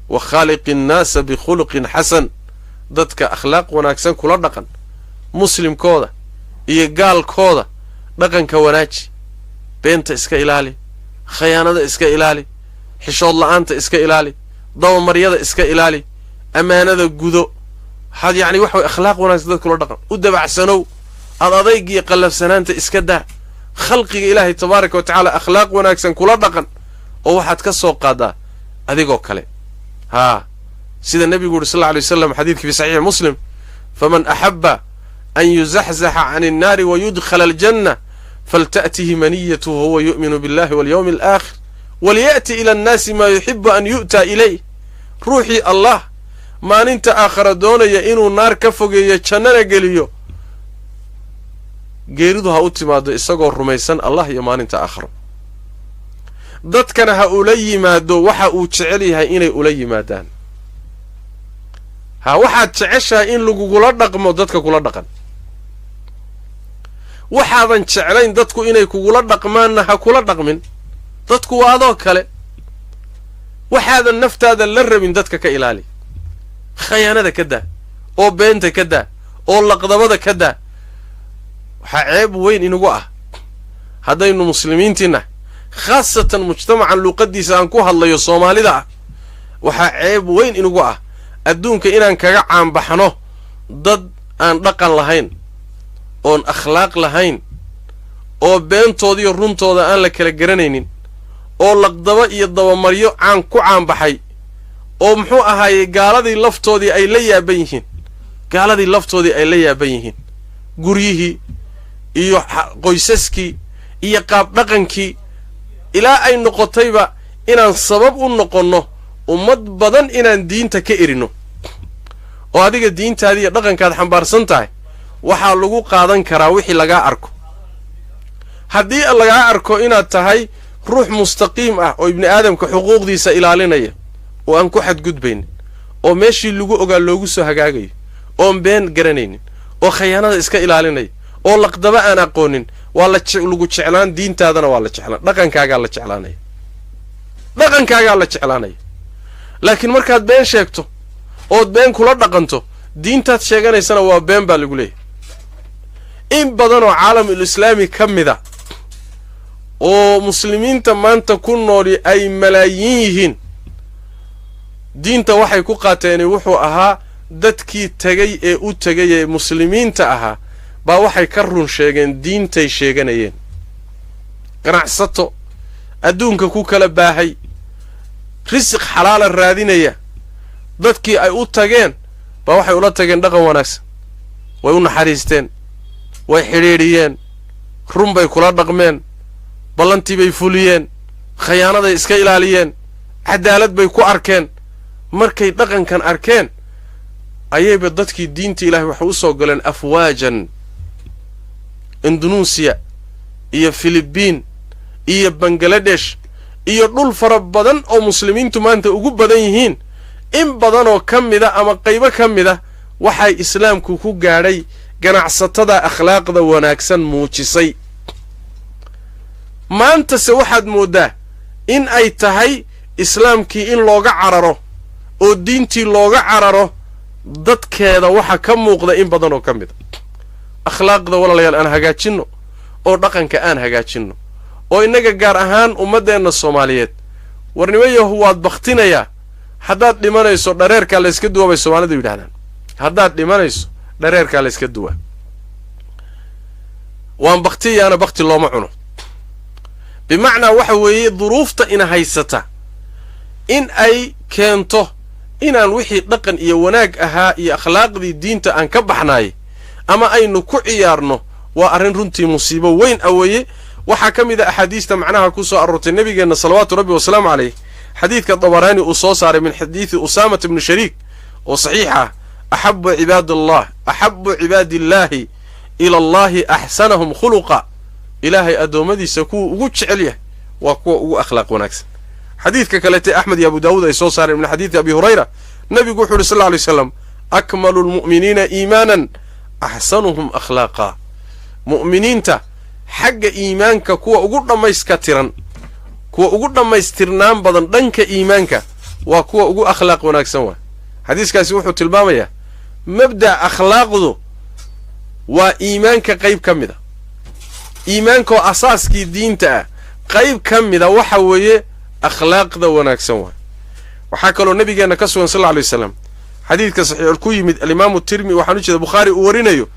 wa khaaliqi nnaasa bikhuluqin xasan dadka akhlaaq wanaagsan kula dhaqan muslimkooda iyo gaalkooda dhaqanka wanaaji beenta iska ilaali khayaanada iska ilaali xishood la'aanta iska ilaali dabamaryada iska ilaali ammaanada gudo had yacni waxa way akhlaaq wanaagsan dadka kula dhaqan u dabacsanow ad adayg iyo qallafsanaanta iska daa khalqiga ilaahay tabaaraka wa tacaala akhlaaq wanaagsan kula dhaqan oo waxaad ka soo qaadaa adigoo kale haa sida nebigu yuri sal alla alay wasalam xadiidkii fi saxiixi muslim faman axabba an yuzaxzaxa can innaari wayudkhala aljanna falta'tihi maniyatuhu huwa yu'minu billahi walyawmi alaakhir waliya'ti ila annaasi maa yuxibu an yu'taa ilayh ruuxii allah maalinta aakhara doonaya inuu naar ka fogeeyo jannana geliyo geeridu ha u timaado isagoo rumaysan allah iyo maalinta aakharo dadkana ha ula yimaado waxa uu jecel yahay inay ula yimaadaan ha waxaad jeceshahay in lagugula dhaqmo dadka kula dhaqan waxaadan jeclayn dadku inay kugula dhaqmaanna ha kula dhaqmin dadku waa adoo kale waxaadan naftaada la rabin dadka ka ilaali khayaanada ka daa oo beenta ka daa oo laqdabada ka daa waxaa ceeb weyn inagu ah haddaynu muslimiintiinna khaasatan mujtamacan luuqadiisa aan ku hadlayo soomaalida ah waxaa ceeb weyn inagu ah adduunka inaan kaga caanbaxno dad aan dhaqan lahayn oon akhlaaq lahayn oo beentoodiiyo runtooda aan la kala garanaynin oo laqdaba iyo dabamaryo ku caanbaxay oo muxuu ahaayey gaaladii laftoodii ay la yaaban yihiin guryihii iyo qoysaskii iyo qaab dhaqankii ilaa ay noqotayba inaan sabab u noqonno ummad badan inaan diinta ka erino oo adiga diintaadii iyo dhaqankaad xambaarsan tahay waxaa lagu qaadan karaa wixii lagaa arko haddii lagaa arko inaad tahay ruux mustaqiim ah oo ibni aadamka xuquuqdiisa ilaalinaya oo aan ku xadgudbaynin oo meeshii lagu ogaa loogu soo hagaagayo oon been garanaynin oo khayaanada iska ilaalinaya oo laqdaba aan aqoonin waa lagu jeclaan diintaadana waa la jeclaan dhaqankaagaa la jeclaanaya laakiin markaad been sheegto ood been kula dhaqanto diintaad sheeganaysana waa been baa lagu leeyahay in badan oo caalamul islaami ka mida oo muslimiinta maanta ku nooli ay malaayiin yihiin diinta waxay ku qaateen wuxuu ahaa dadkii tagay ee u tagay ee muslimiinta ahaa baa waxay ka run sheegeen diintay sheeganayeen ganacsato adduunka ku kala baahay risiq xalaala raadinaya dadkii ay u tageen baa waxay ula tageen dhaqan wanaagsan way u naxariisteen way xidhiidhiyeen run bay kula dhaqmeen ballantii bay fuliyeen khayaanaday iska ilaaliyeen cadaalad bay ku arkeen markay dhaqankan arkeen ayayba dadkii diinta ilaahay waxay u soo galeen afwaajan indonesia iyo filibiin iyo bangaladesh iyo dhul fara badan oo muslimiintu maanta ugu badan yihiin in badanoo ka mida ama qaybo ka mida waxay islaamku ku gaadhay ganacsatada akhlaaqda wanaagsan muujisay maantase waxaad mooddaa in ay tahay islaamkii in looga cararo oo diintii looga cararo dadkeeda waxa ka muuqda in badan oo ka mida akhlaaqda walaalayaal aan hagaajinno oo dhaqanka aan hagaajinno oo innaga gaar ahaan ummaddeenna soomaaliyeed warnimayahu waad baktinayaa haddaad dhimanayso dhareerkaa layska duwa bay soomaalidu yidhahdaan haddaad dhimanayso dhareerkaa layska duwaa waan baktiyaana bakti looma cuno bimacnaa waxa weeye duruufta ina haysata in ay keento inaan wixii dhaqan iyo wanaag ahaa iyo akhlaaqdii diinta aan ka baxnaay ama aynu ku ciyaarno waa arrin runtii musiibo weyn aweeye waxaa ka mid a axaadiista macnaha ku soo aroortay nabigeenna salawaatu rabbi wasalaamu calayh xadiidka dabaraani uu soo saaray min xadiidi usaamata ibni shariik oo saxiix ah axabu cibaadillaahi ila allaahi axsanahum khuluqa ilaahay addoommadiisa kuwa ugu jecel yahay waa kuwa ugu akhlaaq wanaagsan xadiidka kalete axmed iyo abu daawuud ay soo saareen min xadiidi abi hurayra nabigu wuxu uhi sal lla lay slam akmalu lmu'miniina iimaanan axsanuhum akhlaaqa mu'miniinta xagga iimaanka kuwa ugu dhammaystirnaan badan dhanka iimaanka وكوا أقو أخلاق وناكسن حديث كاسي وحو تلمامية مبدأ أخلاقه وإيمانك قيب كمدا إيمانك أساس كي دين تا قيب كمدا وحوية أخلاق ذا وناكسن وحكى له النبي جانا كسوان صلى الله عليه وسلم حديث كصحيح الكوي من الإمام الترمذي وحنوش البخاري ورينيو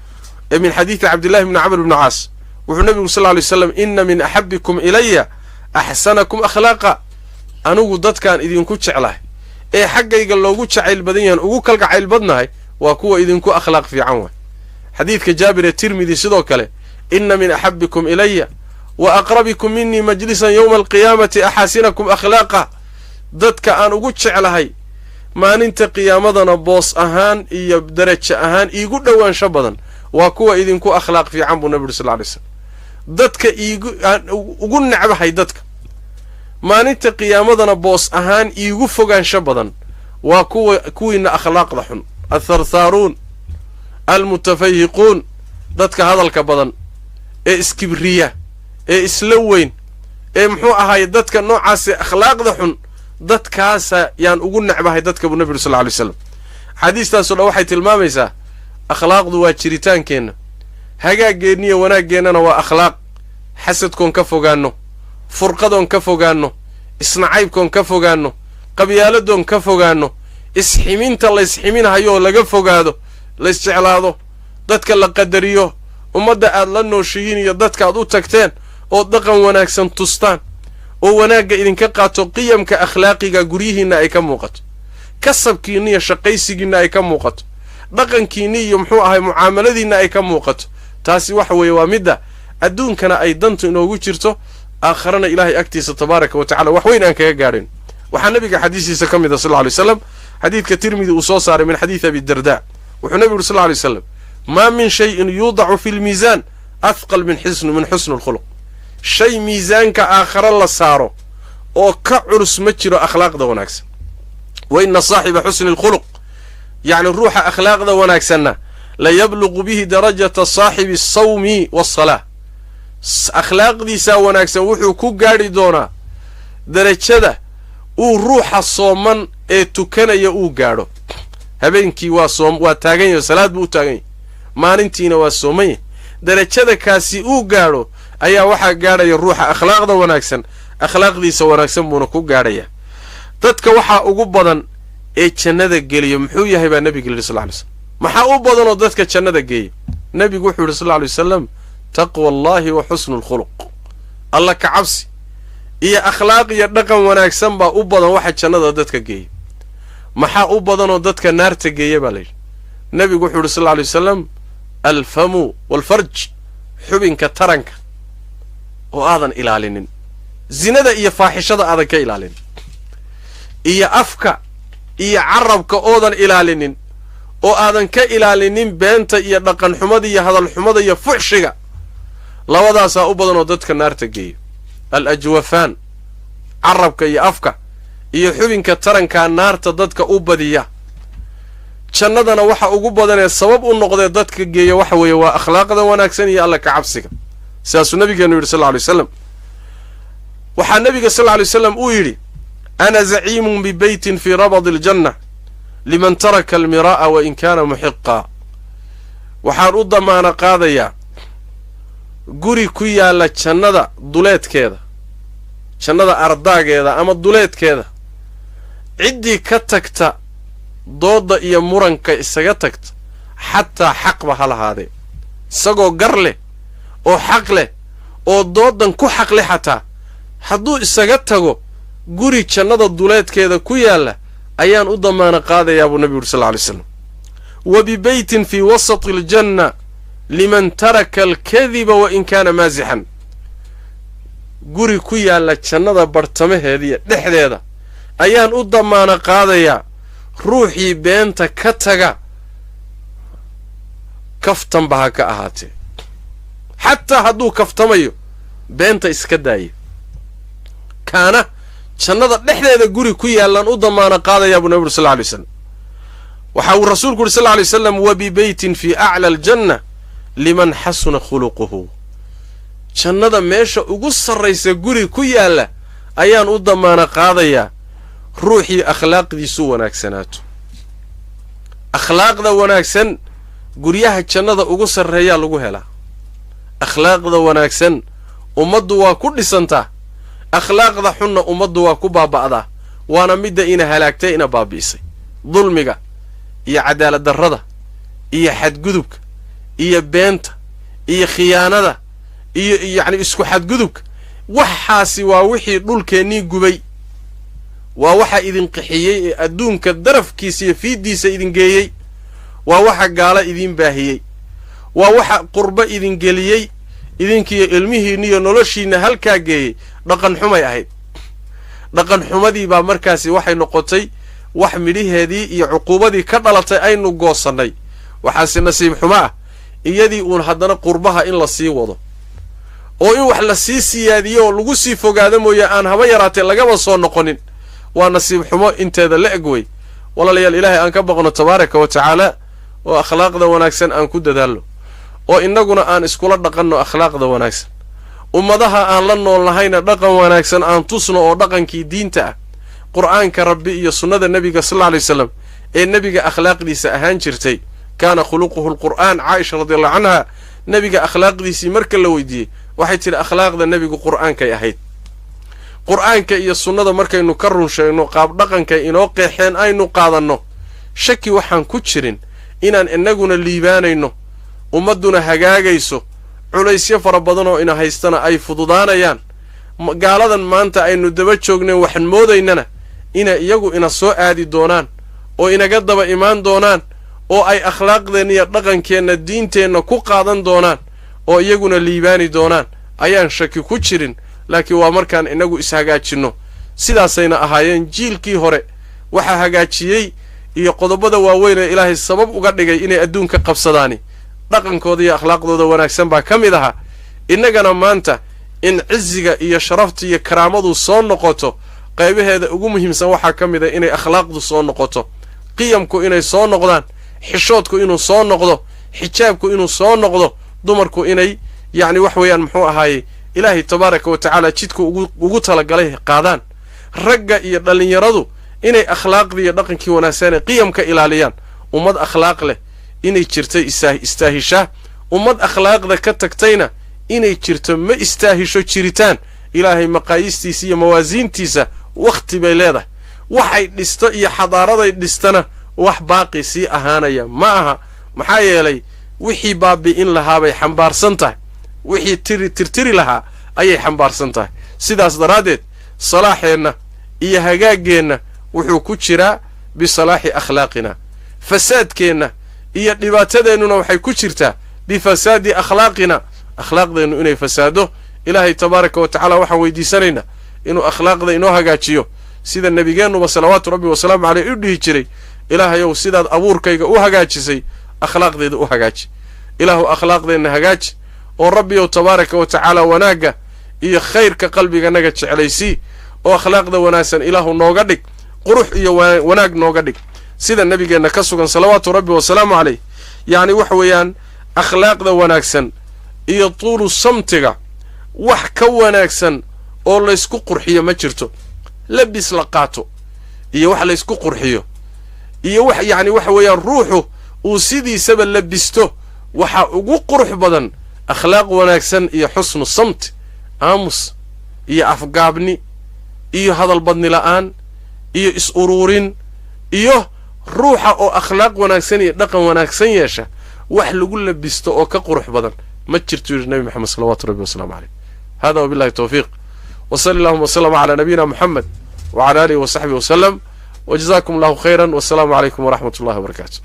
من حديث عبد الله بن عمرو بن عاص والنبي صلى الله عليه وسلم إن من أحبكم إلي أحسنكم أخلاقا أنو ضد كان إذن كنت عليه إيه حقا يقول لو كنت عيل بدنيا وكل عيل بدناي وكوا إذن كو أخلاق في عنوه حديث كجابر الترمذي صدوك له إن من أحبكم إلي وأقربكم مني مجلسا يوم القيامة أحسنكم أخلاقا ضد كان وكنت عليه ما ننت قيامتنا بوس أهان إيا بدرجة أهان يقول دوان شبضا وكوا إذن كو أخلاق في عنه النبي صلى الله عليه وسلم dadka ugu nacbahay dadka maalinta qiyaamadana boos ahaan iigu fogaansho badan waa kuwiina akhlaaqda xun athartharuun almutafayiquun dadka hadalka badan ee iskibriya ee isla weyn ee muxuu ahaay dadka noocaas akhlaaqda xun dadkaas yaan ugu nacbahay dadka nabiga sallallahu alayhi wasallam xadiistaas oo waxay tilmaamaysaa akhlaaqdu waa jiritaankeenna hagaageeniyo wanaageenana waa akhlaaq xasadkoon ka fogaano furqadoon ka fogaano isnacaybkoon ka fogaano qabyaaladoon ka fogaano isximinta la isximinayo laga fogaado la isjeclaado dadka la qadariyo ummadda aad la nooshiin iyo dadka aad u tagteen oo dhaqan wanaagsan tustaan oo wanaaga idinka qaato qiyamka akhlaaqiga guriyihiina ay ka muuqato kasabkiina iyo shaqaysigiina ay ka muuqato dhaqankiina iyo muxuu ahay muaamaladiina ay ka muuqato taasi wax weeye waa midda adduunkana ay dantu inoogu jirto aakharana ilaahay agtiisa tabaaraka wa tacaala wax weyn aan kaga gaadhin waxaa nabiga xadiisiisa ka mid ah sallallahu alayhi wasallam xadiidka tirmidhi uu soo saaray min xadiith abi darda wuxuu nabigu sallallahu alayhi wasallam ma min shay'in yud'u fil mizan athqal min husn al-khuluq shay miisaanka aakhara la saaro oo ka culus ma jiro akhlaaqda wanaagsan wa inna saahiba husn al-khuluq yani ruuxa akhlaaqda wanaagsanna la yablughu bihi darajata saahibi as-sawmi was-salah akhlaaqdiisa wanaagsan wuxuu ku gaari doonaa darajada uu ruuxa sooman ee tukanaya uu gaadho habeenkii waa taagan yahay salaad buu taagan yahay maalintiina waa sooman yahay darajada kaasi uu gaadho ayaa waxaa gaadhaya ruuxa akhlaaqda wanaagsan akhlaaqdiisa wanaagsan buuna ku gaadhaya dadka waxaa ugu badan ee jannada geliyo muxuu yahay baa nabiga sallallahu alayhi wasallam maxaa u badan oo dadka jannada geeyo nabigu wuxuu yiri sallallahu alayhi wasallam taqwa allahi wa husnul khuluq alla ka cabsi iyo akhlaaq iyo dhaqan wanaagsan baa u badan waxa jannada dadka geeyo maxaa u badan oo dadka naarta geeyo baa leeyahay nabigu wuxuu yiri sallallahu alayhi wasallam alfamu wal farj xubinka taranka oo aadan ilaalinin zinada iyo faaxishada aadan ka ilaalinin iyo afka iyo carabka oodan ilaalinin oo aadan ka ilaalinin beenta iyo dhaqan xumada iyo hadal xumada iyo fuxshiga labadaas u badan oo dadka naarta geeyo al-ajwafan carabka iyo afka iyo xubinka taranka naarta dadka u badiya jannadana waxa ugu badan ee sabab u noqday dadka geeyo waxa weeye waa akhlaaqda wanaagsan iyo alla ka cabsiga sidaas nabigeenu yiri sallallahu alayhi wasallam waxa nabiga sallallahu alayhi wasallam uu yiri ana za'imun bi baytin fi rabad al-janna liman taraka al-mira'a wa in kana muhiqqa waxaan u damaana qaadaya guri ku yaala jannada duleedkeeda jannada ardaageeda ama duleedkeeda cidii ka tagta dooda iyo muranka isaga tagta xataa xaqba ha lahaadee isagoo gar leh oo xaq leh oo doodan ku xaq leh xataa hadduu isaga tago guri jannada duleedkeeda ku yaala ayaan u damaana qaadayaa buu nabigu sallallahu alayhi wasallam wa bi baytin fi wasat al-janna liman taraka al-kadhiba wa in kana mazihan guri ku yaala jannada bartamaheeda iyo dhexdeeda ayaan u damaana qaadayaa ruuxii beenta ka taga kaftan baa ka ahaatee xataa hadduu kaftamayo beenta iska daayo kaana jannada dhexdeeda guri ku yaalan u damaana qaadayaa buu nabigu sallallahu alayhi wasallam waxa uu rasuulku sallallahu alayhi wasallam wa bi baytin fi a'la al-janna liman hasuna khuluquhu jannada meesha ugu sarreysa guri ku yaala ayaan u damaana qaadayaa ruuxii akhlaaqdiisu wanaagsanaato akhlaaqda wanaagsan guryaha jannada ugu sarreeyaa lagu helaa akhlaaqda wanaagsan ummaddu waa ku dhisantaa akhlaaqda xunna ummaddu waa ku baaba'daa waana midda ina halaagtay ina baabi'isay dulmiga iyo cadaalad darrada iyo xadgudubka iyo beenta iyo khiyaanada iyo yacni isku xadgudubka waxaasi waa wixii dhulkeennii gubay waa waxa idin qixiyey ee adduunka darafkiisa iyo fiiddiisa idin geeyey waa waxa gaala idin baahiyey waa waxa qurba idin geliyey idinkiiyo ilmihiinna iyo noloshiinna halkaa geeyey dhaqan xumay ahayd dhaqan xumadii baa markaasi waxay noqotay wax midhaheedii iyo cuquubadii ka dhalatay aynu goosannay waxaase nasiib xumo ah iyadii uun haddana qurbaha in la sii wado oo in wax la sii siyaadiyo oo lagu sii fogaado mooye aan haba yaraatee lagaba soo noqonin waa nasiib xumo inteeda la eg wey walaalayaal ilaahay aan ka baqno tabaaraka wa tacaala oo akhlaaqda wanaagsan aan ku dadaalno oo innaguna aan iskula dhaqanno akhlaaqda wanaagsan ummadaha aan la nool nahayna dhaqan wanaagsan aan tusno oo dhaqankii diinta ah qur'aanka rabbi iyo sunnada nebiga sal alla alay wasalam ee nebiga akhlaaqdiisa ahaan jirtay kaana khuluquhu alqur'aan caaisha radiallahu canha nebiga akhlaaqdiisii marka la weydiiyey waxay tidhi akhlaaqda nebigu qur'aankay ahayd qur'aanka iyo sunnada markaynu ka run sheegno qaab dhaqankay inoo qeexeen aynu qaadanno shaki waxaan ku jirin inaan innaguna liibaanayno ummadduna hagaagayso culaysyo fara badan oo ina haystana ay fududaanayaan gaaladan maanta aynu daba joogneen waxaan moodaynana ina iyagu ina soo aadi doonaan oo inaga daba imaan doonaan oo ay akhlaaqdeenna iyo dhaqankeenna diinteenna ku qaadan doonaan oo iyaguna liibaani doonaan ayaan shaki ku jirin laakiin waa markaan inagu ishagaajinno sidaasayna ahaayeen jiilkii hore waxaa hagaajiyey iyo qodobada waaweyn ee ilaahay sabab uga dhigay inay adduunka qabsadaani dhaqankooda iyo akhlaaqdooda wanaagsan baa ka mid ahaa innagana maanta in ciziga iyo sharafta iyo karaamadu soo noqoto qaybaheeda ugu muhiimsan waxaa ka mid a inay akhlaaqdu soo noqoto qiyamku inay soo noqdaan xishoodku inuu soo noqdo xijaabku inuu soo noqdo dumarku inay yacni wax weeyaan muxuu ahaayey ilaahay tabaaraka wa tacaala jidku ugu talagalay qaadaan ragga iyo dhallinyaradu inay akhlaaqdii iyo dhaqankii wanaagsan ee qiyamka ilaaliyaan ummad akhlaaq leh inay jirto istaahishaa ummad akhlaaqda ka tagtayna inay jirto ma istaahisho jiritaan ilaahay maqaayistiisa iyo mawaasiintiisa wakhti bay leedahay waxay dhisto iyo xadaaraday dhistana wax baaqi sii ahaanaya ma aha maxaa yeelay wixii baabi'in lahaabay xambaarsan tahay wixii tirtiri lahaa ayay xambaarsan tahay sidaas daraaddeed salaaxeenna iyo hagaaggeenna wuxuu ku jiraa bisalaaxi akhlaaqina fasaadkeenna iyo dhibaatadeennuna waxay ku jirtaa bifasaadi akhlaaqina akhlaaqdeennu inay fasaado ilaahay tabaaraka wa tacaala waxaan weydiisanaynaa inuu akhlaaqda inoo hagaajiyo sida nebigeennuba salawaatu rabbi wasalaamu caleyh u dhihi jiray ilaahayow sidaad abuurkayga u hagaajisay akhlaaqdeeda u hagaaji ilaahu akhlaaqdeenna hagaaji oo rabbiyow tabaaraka wa tacaala wanaagga iyo khayrka qalbiganaga jeclaysii oo akhlaaqda wanaagsan ilaahu nooga dhig qurux iyo wanaag nooga dhig sida nebigeenna ka sugan salawaatu rabbi wasalaamu caleyh yacni waxa weeyaan akhlaaqda wanaagsan iyo tuulu samtiga wax ka wanaagsan oo laysku qurxiyo ma jirto labis la qaato iyo wax laysku qurxiyo iyo wax yacni waxa weeyaan ruuxu uu sidiisaba labisto waxa ugu qurux badan akhlaaq wanaagsan iyo xusnu samti aamus iyo afgaabni iyo hadal badni la'aan iyo is-uruurin iyo ruuxa oo akhlaaq wanaagsan iyo dhaqan wanaagsan yeesha wax lagu labisto oo ka qurux badan ma jirto yiri nabi maxamed salawaatu rabbi wasalaamu caleyh hada wabillahi tawfiiq wasali allahuma wasalama calaa nabiyina muxamed wacala aalihi wasaxbihi wasalam wajazakum allahu khayran wasalaamu calaykum waraxmat ullahi wabarakaatu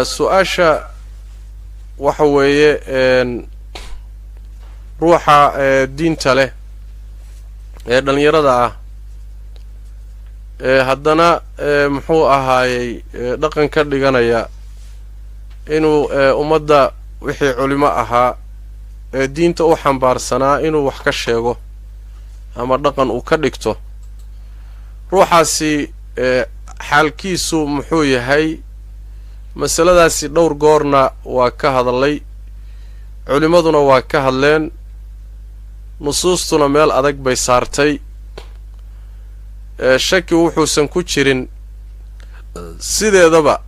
su-aasha waxa weeye ruuxa diinta leh ee dhallinyarada ah haddana muxuu ahaayey dhaqan ka dhiganaya inuu ummadda wixii culimo ahaa ee diinta u xambaarsanaa inuu wax ka sheego ama dhaqan uu ka dhigto ruuxaasi xaalkiisu muxuu yahay masaladaasi dhowr goorna waa ka hadlay culimmaduna waa ka hadleen nusuustuna meel adag bay saartay shaki wuxuusan ku jirin sideedaba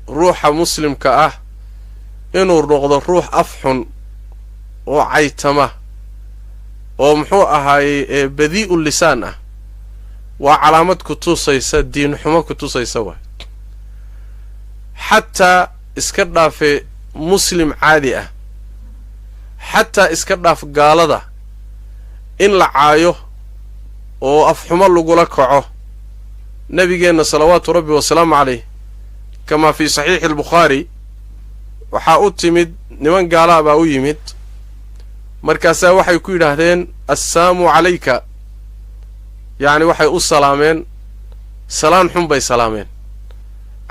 ruuxa muslimka ah inuu noqdo ruux afxun oo caytama oo muxuu ahaayey badii'ul lisaan ah waa calaamad ku tusaysa diin xumo ku tusaysa waay xataa iska dhaafe muslim caadi ah xataa iska dhaaf gaalada in la caayo oo afxumo lagula kaco nabigeenna salawaatu rabbi wasalaamu calayh kamaa fii saxiixi albukhaari waxaa u timid niman gaalaa baa u yimid markaasaa waxay ku yidhaahdeen assaamu calayka yacni waxay u salaameen salaan xun bay salaameen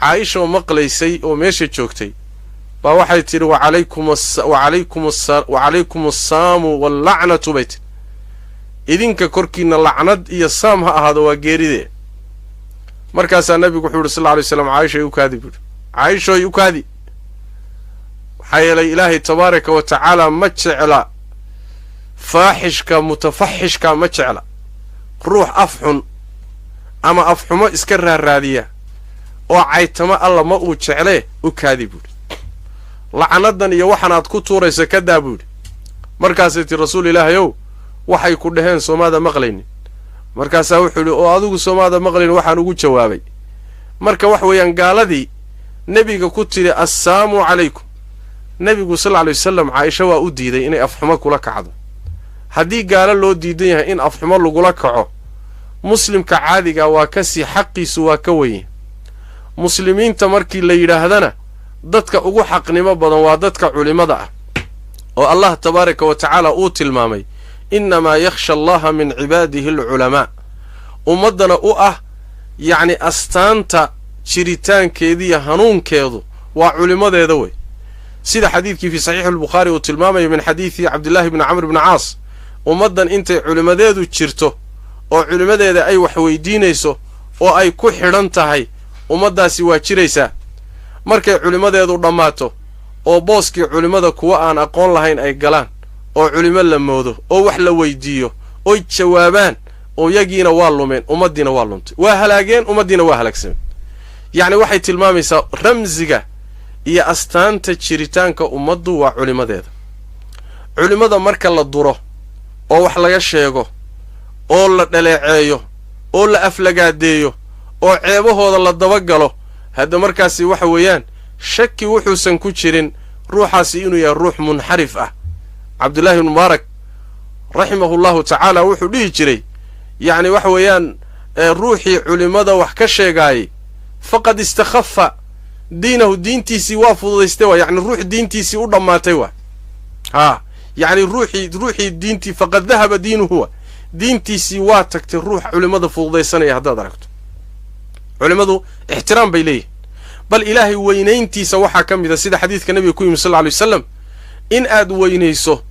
caaisha oo maqlaysay oo meesha joogtay baa waxay tidhi wacalaykum assaamu wallacnatu bay tidhi idinka korkiinna lacnad iyo saam ha ahaado waa geeridee markaasaa nabigu wuxuu yidhi sal lla alay slam caaishay u kaadi buuhi caaishooy u kaadi waxaa yeelay ilaahay tabaaraka wa tacaala ma jecla faaxishka mutafaxishka ma jecla ruux afxun ama afxumo iska raaraadiya oo caytamo alla ma uu jeclee u kaadi buuhi lacnadan iyo waxaanaad ku tuuraysa ka daa buuhi markaasay ti rasuul ilaahayow waxay ku dhaheen soomaada maqlaynin markaasaa wuxuu yidhi oo adigu soomaada maqlaynin waxaan ugu jawaabay marka wax weeyaan gaaladii nebiga ku tidhi assaamu calaykum nebigu sal lla alay wasalam caaisha waa u diiday inay afxumo kula kacdo haddii gaalo loo diidan yahay in afxumo lagula kaco muslimka caadiga waa ka sii xaqiisu waa ka weye muslimiinta markii la yidhaahdana dadka ugu xaqnimo badan waa dadka culimmada ah oo allah tabaaraka wa tacaala uu tilmaamay innamaa yakhsha allaha min cibaadihi alculamaa ummaddana u ah yacni astaanta jiritaankeediiyo hanuunkeedu waa culimmadeeda wey sida xadiidkii fii saxiixi albukhaari uu tilmaamayo min xadiidi cabdillaahi bni camr bni caas ummaddan intay culimmadeedu jirto oo culimmadeeda ay wax weydiinayso oo ay ku xidhan tahay ummaddaasi waa jiraysaa markay culimmadeedu dhammaato oo booskii culimmada kuwa aan aqoon lahayn ay galaan oo culimo la moodo oo wax la weydiiyo oy jawaabaan oo yagiina waa lumeen ummaddiina waa lumtay waa halaageen ummaddiina waa halaagsameen yacni waxay tilmaamaysaa ramsiga iyo astaanta jiritaanka ummaddu waa culimmadeeda culimmada marka la duro oo wax laga sheego oo la dhaleeceeyo oo la aflagaadeeyo oo ceebahooda la dabagalo hadda markaasi waxa weeyaan shaki wuxuusan ku jirin ruuxaasi inuu yahay ruux munxarif ah cabdullaahi ibnu mubaarak raximahullahu tacaala wuxuu dhihi jiray yacni waxa weeyaan ruuxii culimmada wax ka sheegaayay faqad istakhafa diinahu diintiisii waa fududaystay waa yacni ruux diintiisii u dhammaatay waa yacni ruuxii diintii faqad dahaba diinuhu wa diintiisii waa tagtay ruux culimmada fududaysanaya haddaad aragto culimmadu ixtiraam bay leeyihin bal ilaahay weynayntiisa waxaa ka mid a sida xadiidka nabiga ku yimi sal lla alay wasalam in aad weynayso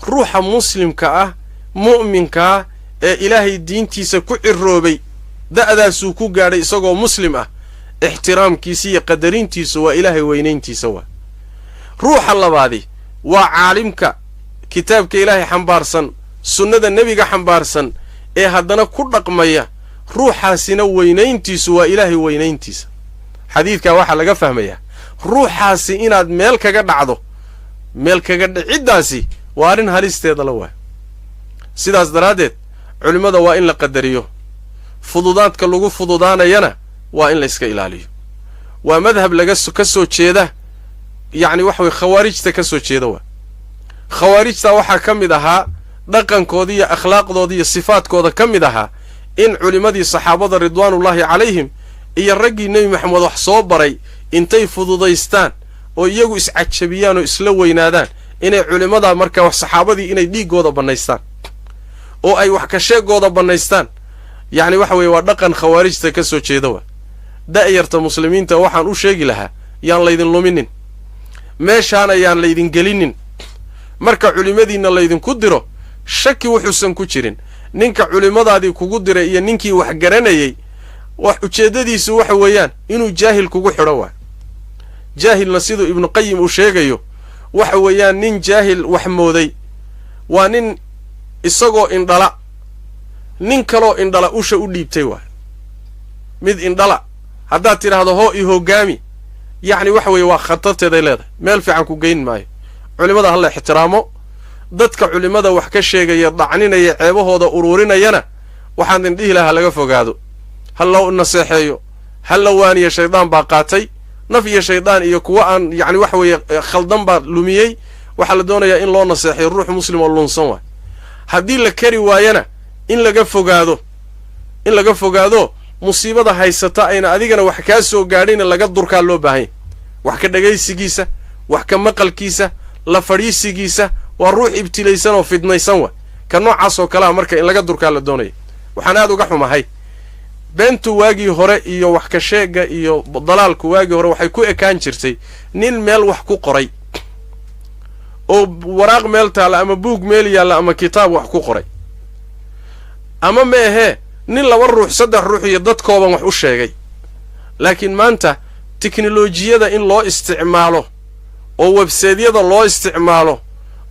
ruuxa muslimka ah mu'minkaa ee ilaahay diintiisa ku ciroobay da'daasuu ku gaadhay isagoo muslim ah ixtiraamkiisa iyo qadarintiisu waa ilaahay weynayntiisa waa ruuxa labaadi waa caalimka kitaabka ilaahay xambaarsan sunnada nebiga xambaarsan ee haddana ku dhaqmaya ruuxaasina weynayntiisu waa ilaahay weynayntiisa xadiidkaa waxaa laga fahmayaa ruuxaasi inaad meel kaga dhacdo meel kaga dhiciddaasi waa arrin halisteeda la waay sidaas daraaddeed culimmada waa in la qadariyo fududaadka lagu fududaanayana waa in la iska ilaaliyo waa madhab ka soo jeeda yacni waxa weye khawaarijta ka soo jeeda waa khawaarijtaa waxaa ka mid ahaa dhaqankooda iyo akhlaaqdooda iyo sifaadkooda ka mid ahaa in culimmadii saxaabada ridwaanullaahi calayhim iyo raggii nebi maxamed wax soo baray intay fududaystaan oo iyagu iscajabiyaan oo isla weynaadaan inay culimmadaa markaa wax saxaabadii inay dhiiggooda bannaystaan oo ay wax ka sheegooda bannaystaan yacni waxa weeye waa dhaqan khawaarijta ka soo jeeda waa da'yarta muslimiinta waxaan u sheegi lahaa yaan laydin luminin meeshaana yaan laydin gelinin marka culimmadiinna laydinku diro shaki wuxuusan ku jirin ninka culimmadaadii kugu diray iyo ninkii wax garanayay wax ujeeddadiisu waxa weeyaan inuu jaahil kugu xidho waa jaahilna siduu ibnu qayim uu sheegayo waxa weeyaan nin jaahil wax mooday waa nin isagoo indhala nin kaloo indhala usha u dhiibtay waay mid indhala haddaad tidhaahdo hoo iyo hoggaami yacni waxa weeye waa khatarteeday leedahay meel fiican ku geyn maayo culimmada ha la ixtiraamo dadka culimmada wax ka sheegaya dacninaya ceebahooda uruurinayana waxaan indhihi lahaa laga fogaado ha loo naseexeeyo ha la waaniya shaydaan baa qaatay naf iyo shaydaan iyo kuwa aan yacni waxa weeye khaldan baa lumiyey waxaa la doonayaa in loo naseexeeyo ruux muslim oo lunsan waay haddii la kari waayana in laga fogaado musiibada haysata ayna adigana wax kaa soo gaadhayna laga durkaa loo baahanya wax ka dhagaysigiisa wax ka maqalkiisa la fadhiisigiisa waa ruux ibtilaysan oo fidnaysan waay ka noocaas oo kalea marka in laga durkaa la doonaya waxaan aad uga xumahay beentu waagii hore iyo wax ka sheega iyo dalaalku waagii hore waxay ku ekaan jirtay nin meel wax ku qoray oo waraaq meel taalla ama buug meel yaalla ama kitaab wax ku qoray ama ma ahee nin 2 ruux 3 ruux iyo dad kooban wax u sheegay laakiin maanta tiknolojiyada in loo isticmaalo oo website-yada loo isticmaalo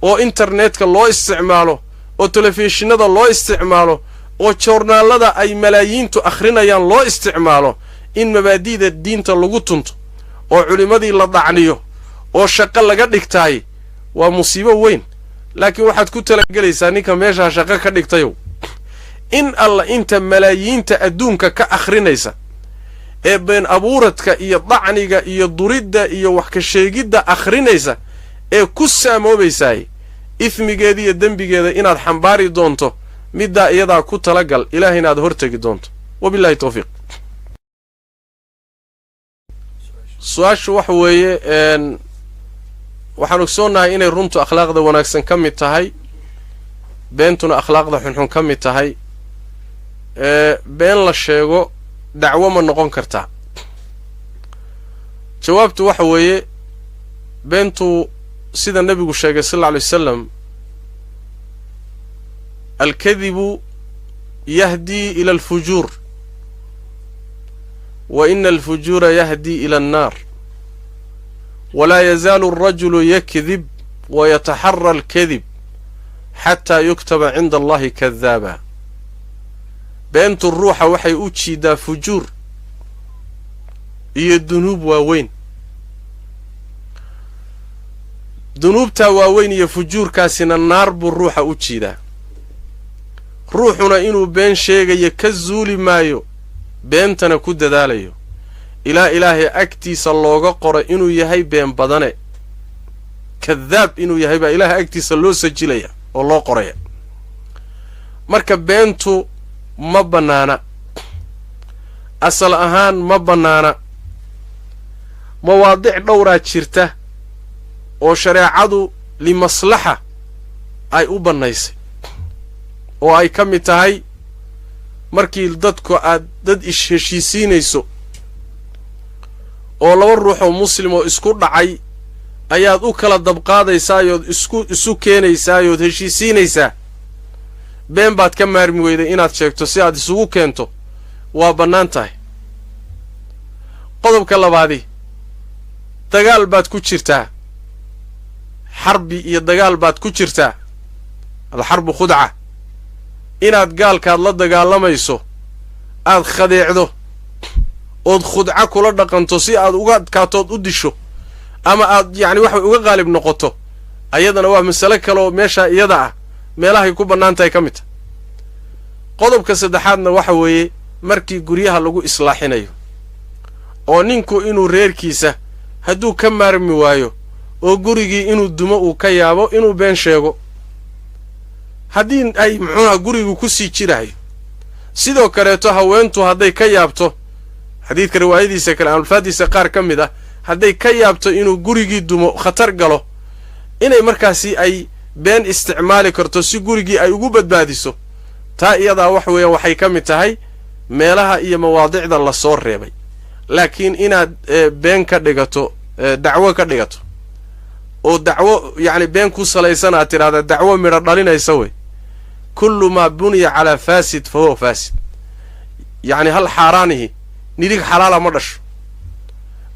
oo internetka loo isticmaalo oo telefishinada loo isticmaalo oo joornaalada ay malaayiintu akhrinayaan loo isticmaalo in mabaadi'da diinta lagu tunto oo culimadii la dacniyo oo shaqo laga dhigtaay waa musiibo weyn laakiin waxaad ku talagelaysaa ninka meesha shaqo ka dhigtayo in alla inta malaayiinta adduunka ka akhrinaysa ee been abuuradka iyo dacniga iyo duridda iyo wax ka sheegidda akhrinaysa ee ku saamoobaysaay ismigeeda iyo dembigeeda inaad xambaari doonto middaa iyadaa ku talagal ilaahay inaad hortegi doonto wabillahi tawfiiq su'aashu waxa weeye waxaan ogsoonahay inay runtu akhlaaqda wanaagsan ka mid tahay beentuna akhlaaqda xunxun ka mid tahay been la sheego dacwo ma noqon kartaa jawaabtu waxa weeye beentu sida nabigu sheegay sallallahu alayhi wasallam الكذب يهدي إلى الفجور وإن الفجور يهدي إلى النار ولا يزال الرجل يكذب ويتحرى الكذب حتى يكتب عند الله كذابا بأنت الروح وحي أتشيدا فجور هي الذنوب واوين ذنوب تاواوين هي فجور كاسنا النار بالروح أتشيدا ruuxuna inuu been sheegayo ka zuuli maayo beentana ku dadaalayo ilaahay agtiisa looga qoro inuu yahay been badane kadaab inuu yahay baa ilaahay agtiisa loo sajilaya oo loo qoraya marka beentu ma bannaana asal ahaan ma bannaana mawaadic dhowraa jirta oo shareecadu limaslaxa ay u bannaysay oo ay ka mid tahay markii dadku aad dad heshiisiinayso oo 2 ruux oo muslim oo isku dhacay ayaad u kala dabqaadaysaayoo isu keenaysaayoo heshiisiinaysaa been baad ka maarmi weyday inaad sheegto si aad isugu keento waa bannaan tahay qodobka labaadi dagaal baad ku jirtaa xarbi iyo dagaal baad ku jirtaa alxarbu khudca inaad gaalkaad la dagaalamayso aad khadeecdo ood khudca kula dhaqanto si aad uga adkaatood u disho ama aad yacni waxa uga qaalib noqoto ayadana waa mas'ale kale oo meesha iyada ah meelahay ku bannaan tahay ka mid ah qodobka saddexaadna waxa weeye markii guryaha lagu islaaxinayo oo ninku inuu reerkiisa hadduu ka maarmi waayo oo gurigii inuu dumo uu ka yaabo inuu been sheego haddii ay muxuuha gurigu ku sii jirayo sidoo kaleeto haweentu hadday ka yaabto xadiidka riwaayadiisa kale alfaadiisa qaar ka mid ah hadday ka yaabto inuu gurigii dumo khatar galo inay markaasi ay been isticmaali karto si gurigii ay ugu badbaadiso taa iyadaa wax weeyaan waxay ka mid tahay meelaha iyo mawaadicda la soo reebay laakiin inaad been ka dhigato dacwo ka dhigato oo dacwo yacni been ku salaysan aad tidhaahda dacwo midho dhalinaysa wey kullu maa buniya calaa faasid fa huwa faasid yacni hal xaaraanihi nidig xalaala ma dhasho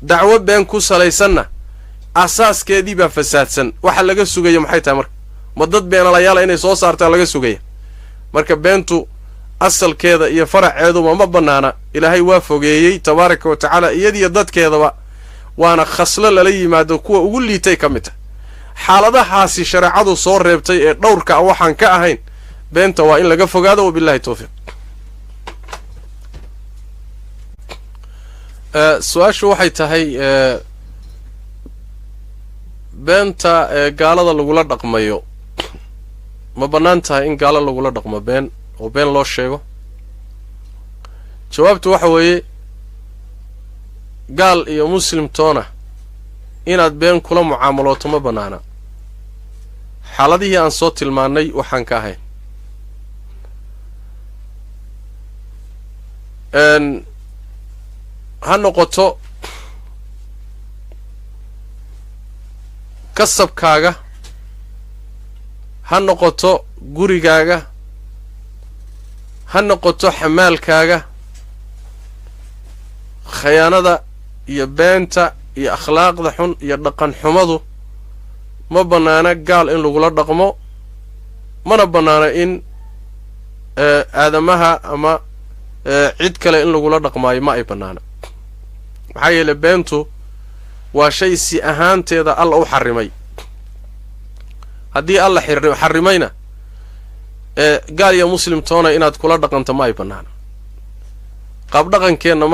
dacwo been ku salaysanna asaaskeedii baa fasaadsan waxa laga sugaya maxay tahay marka ma dad beenalayaala inay soo saartaa laga sugaya marka beentu asalkeeda iyo faraceeduba ma bannaana ilaahay waa fogeeyey tabaaraka wa tacaala iyadiyo dadkeedaba waana khaslo lala yimaado kuwa ugu liitay ka mid ah xaaladahaasi shareecadu soo reebtay ee dhowrka ah waxaan ka ahayn beenta waa in laga fogaado wabillahi tawfiiq su-aashu waxay tahay beenta gaalada lagula dhaqmayo ma bannaan tahay in gaalo lagula dhaqmo been oo been loo sheego jawaabtu waxa weeye gaal iyo muslim toona inaad been kula mucaamalooto ma bannaana xaaladihii aan soo tilmaannay waxaan ka ahayn ha noqoto kasabkaaga ha noqoto gurigaaga ha noqoto xamaalkaaga khayaanada iyo beenta iyo akhlaaqda xun iyo dhaqan xumadu ma bannaana gaal in lagula dhaqmo mana bannaana in aadamaha ama cid kale in lagula dhaqmaayo ma ay bannaana maxaa yeelay beentu waa shay si ahaanteeda alla u xarrimay haddii alla xarrimayna gaal iyo muslim toona inaad kula dhaqanto ma ay bannaana qaabdhaqankeenna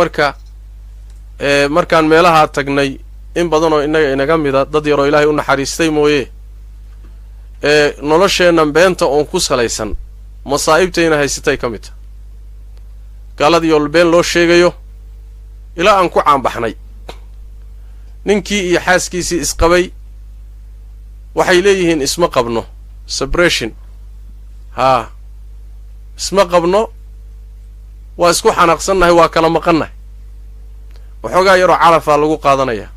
markaan meelahaa tagnay in badanoo innaga inaga mida dad yaroo ilaahay u naxariistay mooye nolosheennan beenta oon ku salaysan masaa'ibtayna haysatay ka mid ta gaaladiioo been loo sheegayo ilaa aan ku caanbaxnay ninkii iyo xaaskiisii isqabay waxay leeyihiin isma qabno separation haa isma qabno waa isku xanaaqsannahay waa kala maqannahay waxoogaa yaroo calafaa lagu qaadanayaa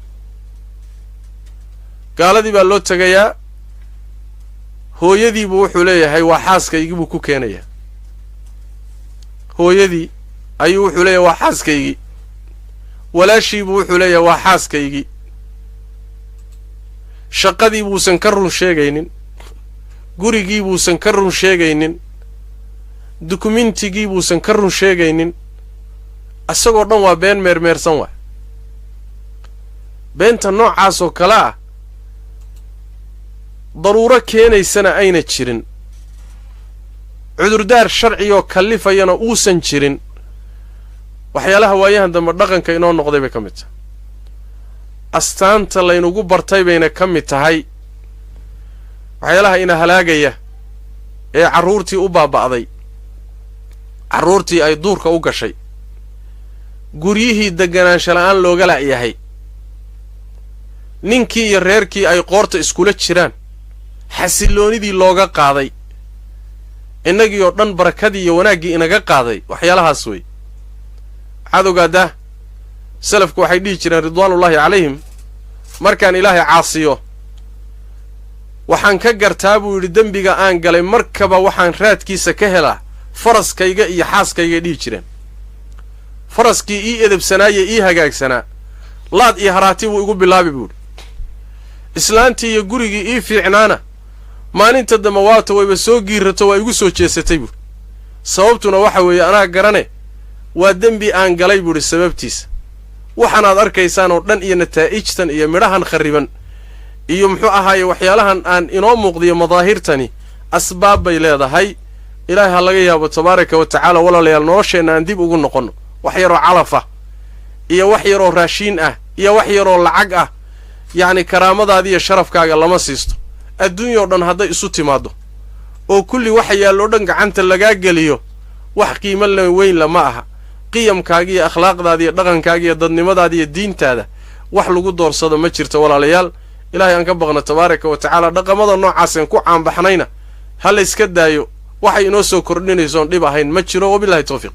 gaaladii baa loo tegayaa hooyadiibuu wuxuu leeyahay waa xaaskaygii buu ku keenayaa hooyadii ayuu wuxuu leeyahay waa xaaskaygii walaashiibuu wuxuu leeyahay waa xaaskaygii shaqadii buusan ka run sheegaynin gurigii buusan ka run sheegaynin dukumentigii buusan ka run sheegaynin isagoo dhan waa been meermeersan waay beenta noocaasoo kale ah daruuro keenaysana ayna jirin cudurdaar sharciyoo kallifayana uusan jirin waxyaalaha waayahan dambe dhaqanka inoo noqday bay ka mid tahay astaanta laynugu bartay bayna ka mid tahay waxyaalaha ina halaagaya ee carruurtii u baaba'day carruurtii ay duurka u gashay guryihii deganaansha la'aan looga la'yahay ninkii iyo reerkii ay qoorta iskula jiraan xasilloonidii looga qaaday innagii oo dhan barakadii iyo wanaaggii inaga qaaday waxyaalahaas wey cadowgaadda salafku waxay dhihi jireen ridwaanullaahi calayhim markaan ilaahay caasiyo waxaan ka gartaa buu yidhi dembiga aan galay markaba waxaan raadkiisa ka helaa faraskayga iyo xaaskaygay dhihi jireen faraskii ii edebsanaaye ii hagaagsanaa laad iyo haraati buu igu bilaabi buuhi islaantii iyo gurigii ii fiicnaana maalinta dambe waata wayba soo giirato waa igu soo jeesatay buuhi sababtuna waxa weeye anaa garane waa dembi aan galay buuhi sababtiisa waxaanaad arkaysaan oo dhan iyo nataa'ijtan iyo midhahan kharriban iyo muxuu ahaaye waxyaalahan aan inoo muuqdiyo madaahirtani asbaab bay leedahay ilaahay ha laga yaabo tabaaraka wa tacaala walaalayaal nolosheenna aan dib ugu noqonno wax yaroo calaf ah iyo wax yaroo raashiin ah iyo wax yaroo lacag ah yacni karaamadaadi iyo sharafkaaga lama siisto adduunya oo dhan hadday isu timaaddo oo kulli waxa yaalloo dhan gacanta lagaa geliyo wax qiimo weyn lama aha qiyamkaaga iyo akhlaaqdaada iyo dhaqankaaga iyo dadnimadaada iyo diintaada wax lagu doorsado ma jirto walaalayaal ilaahay aan ka baqno tabaaraka wa tacaala dhaqamada noocaaseen ku caanbaxnayna ha la yska daayo waxay inoo soo kordhinaysoon dhib ahayn ma jiro wabillahi tawfiiq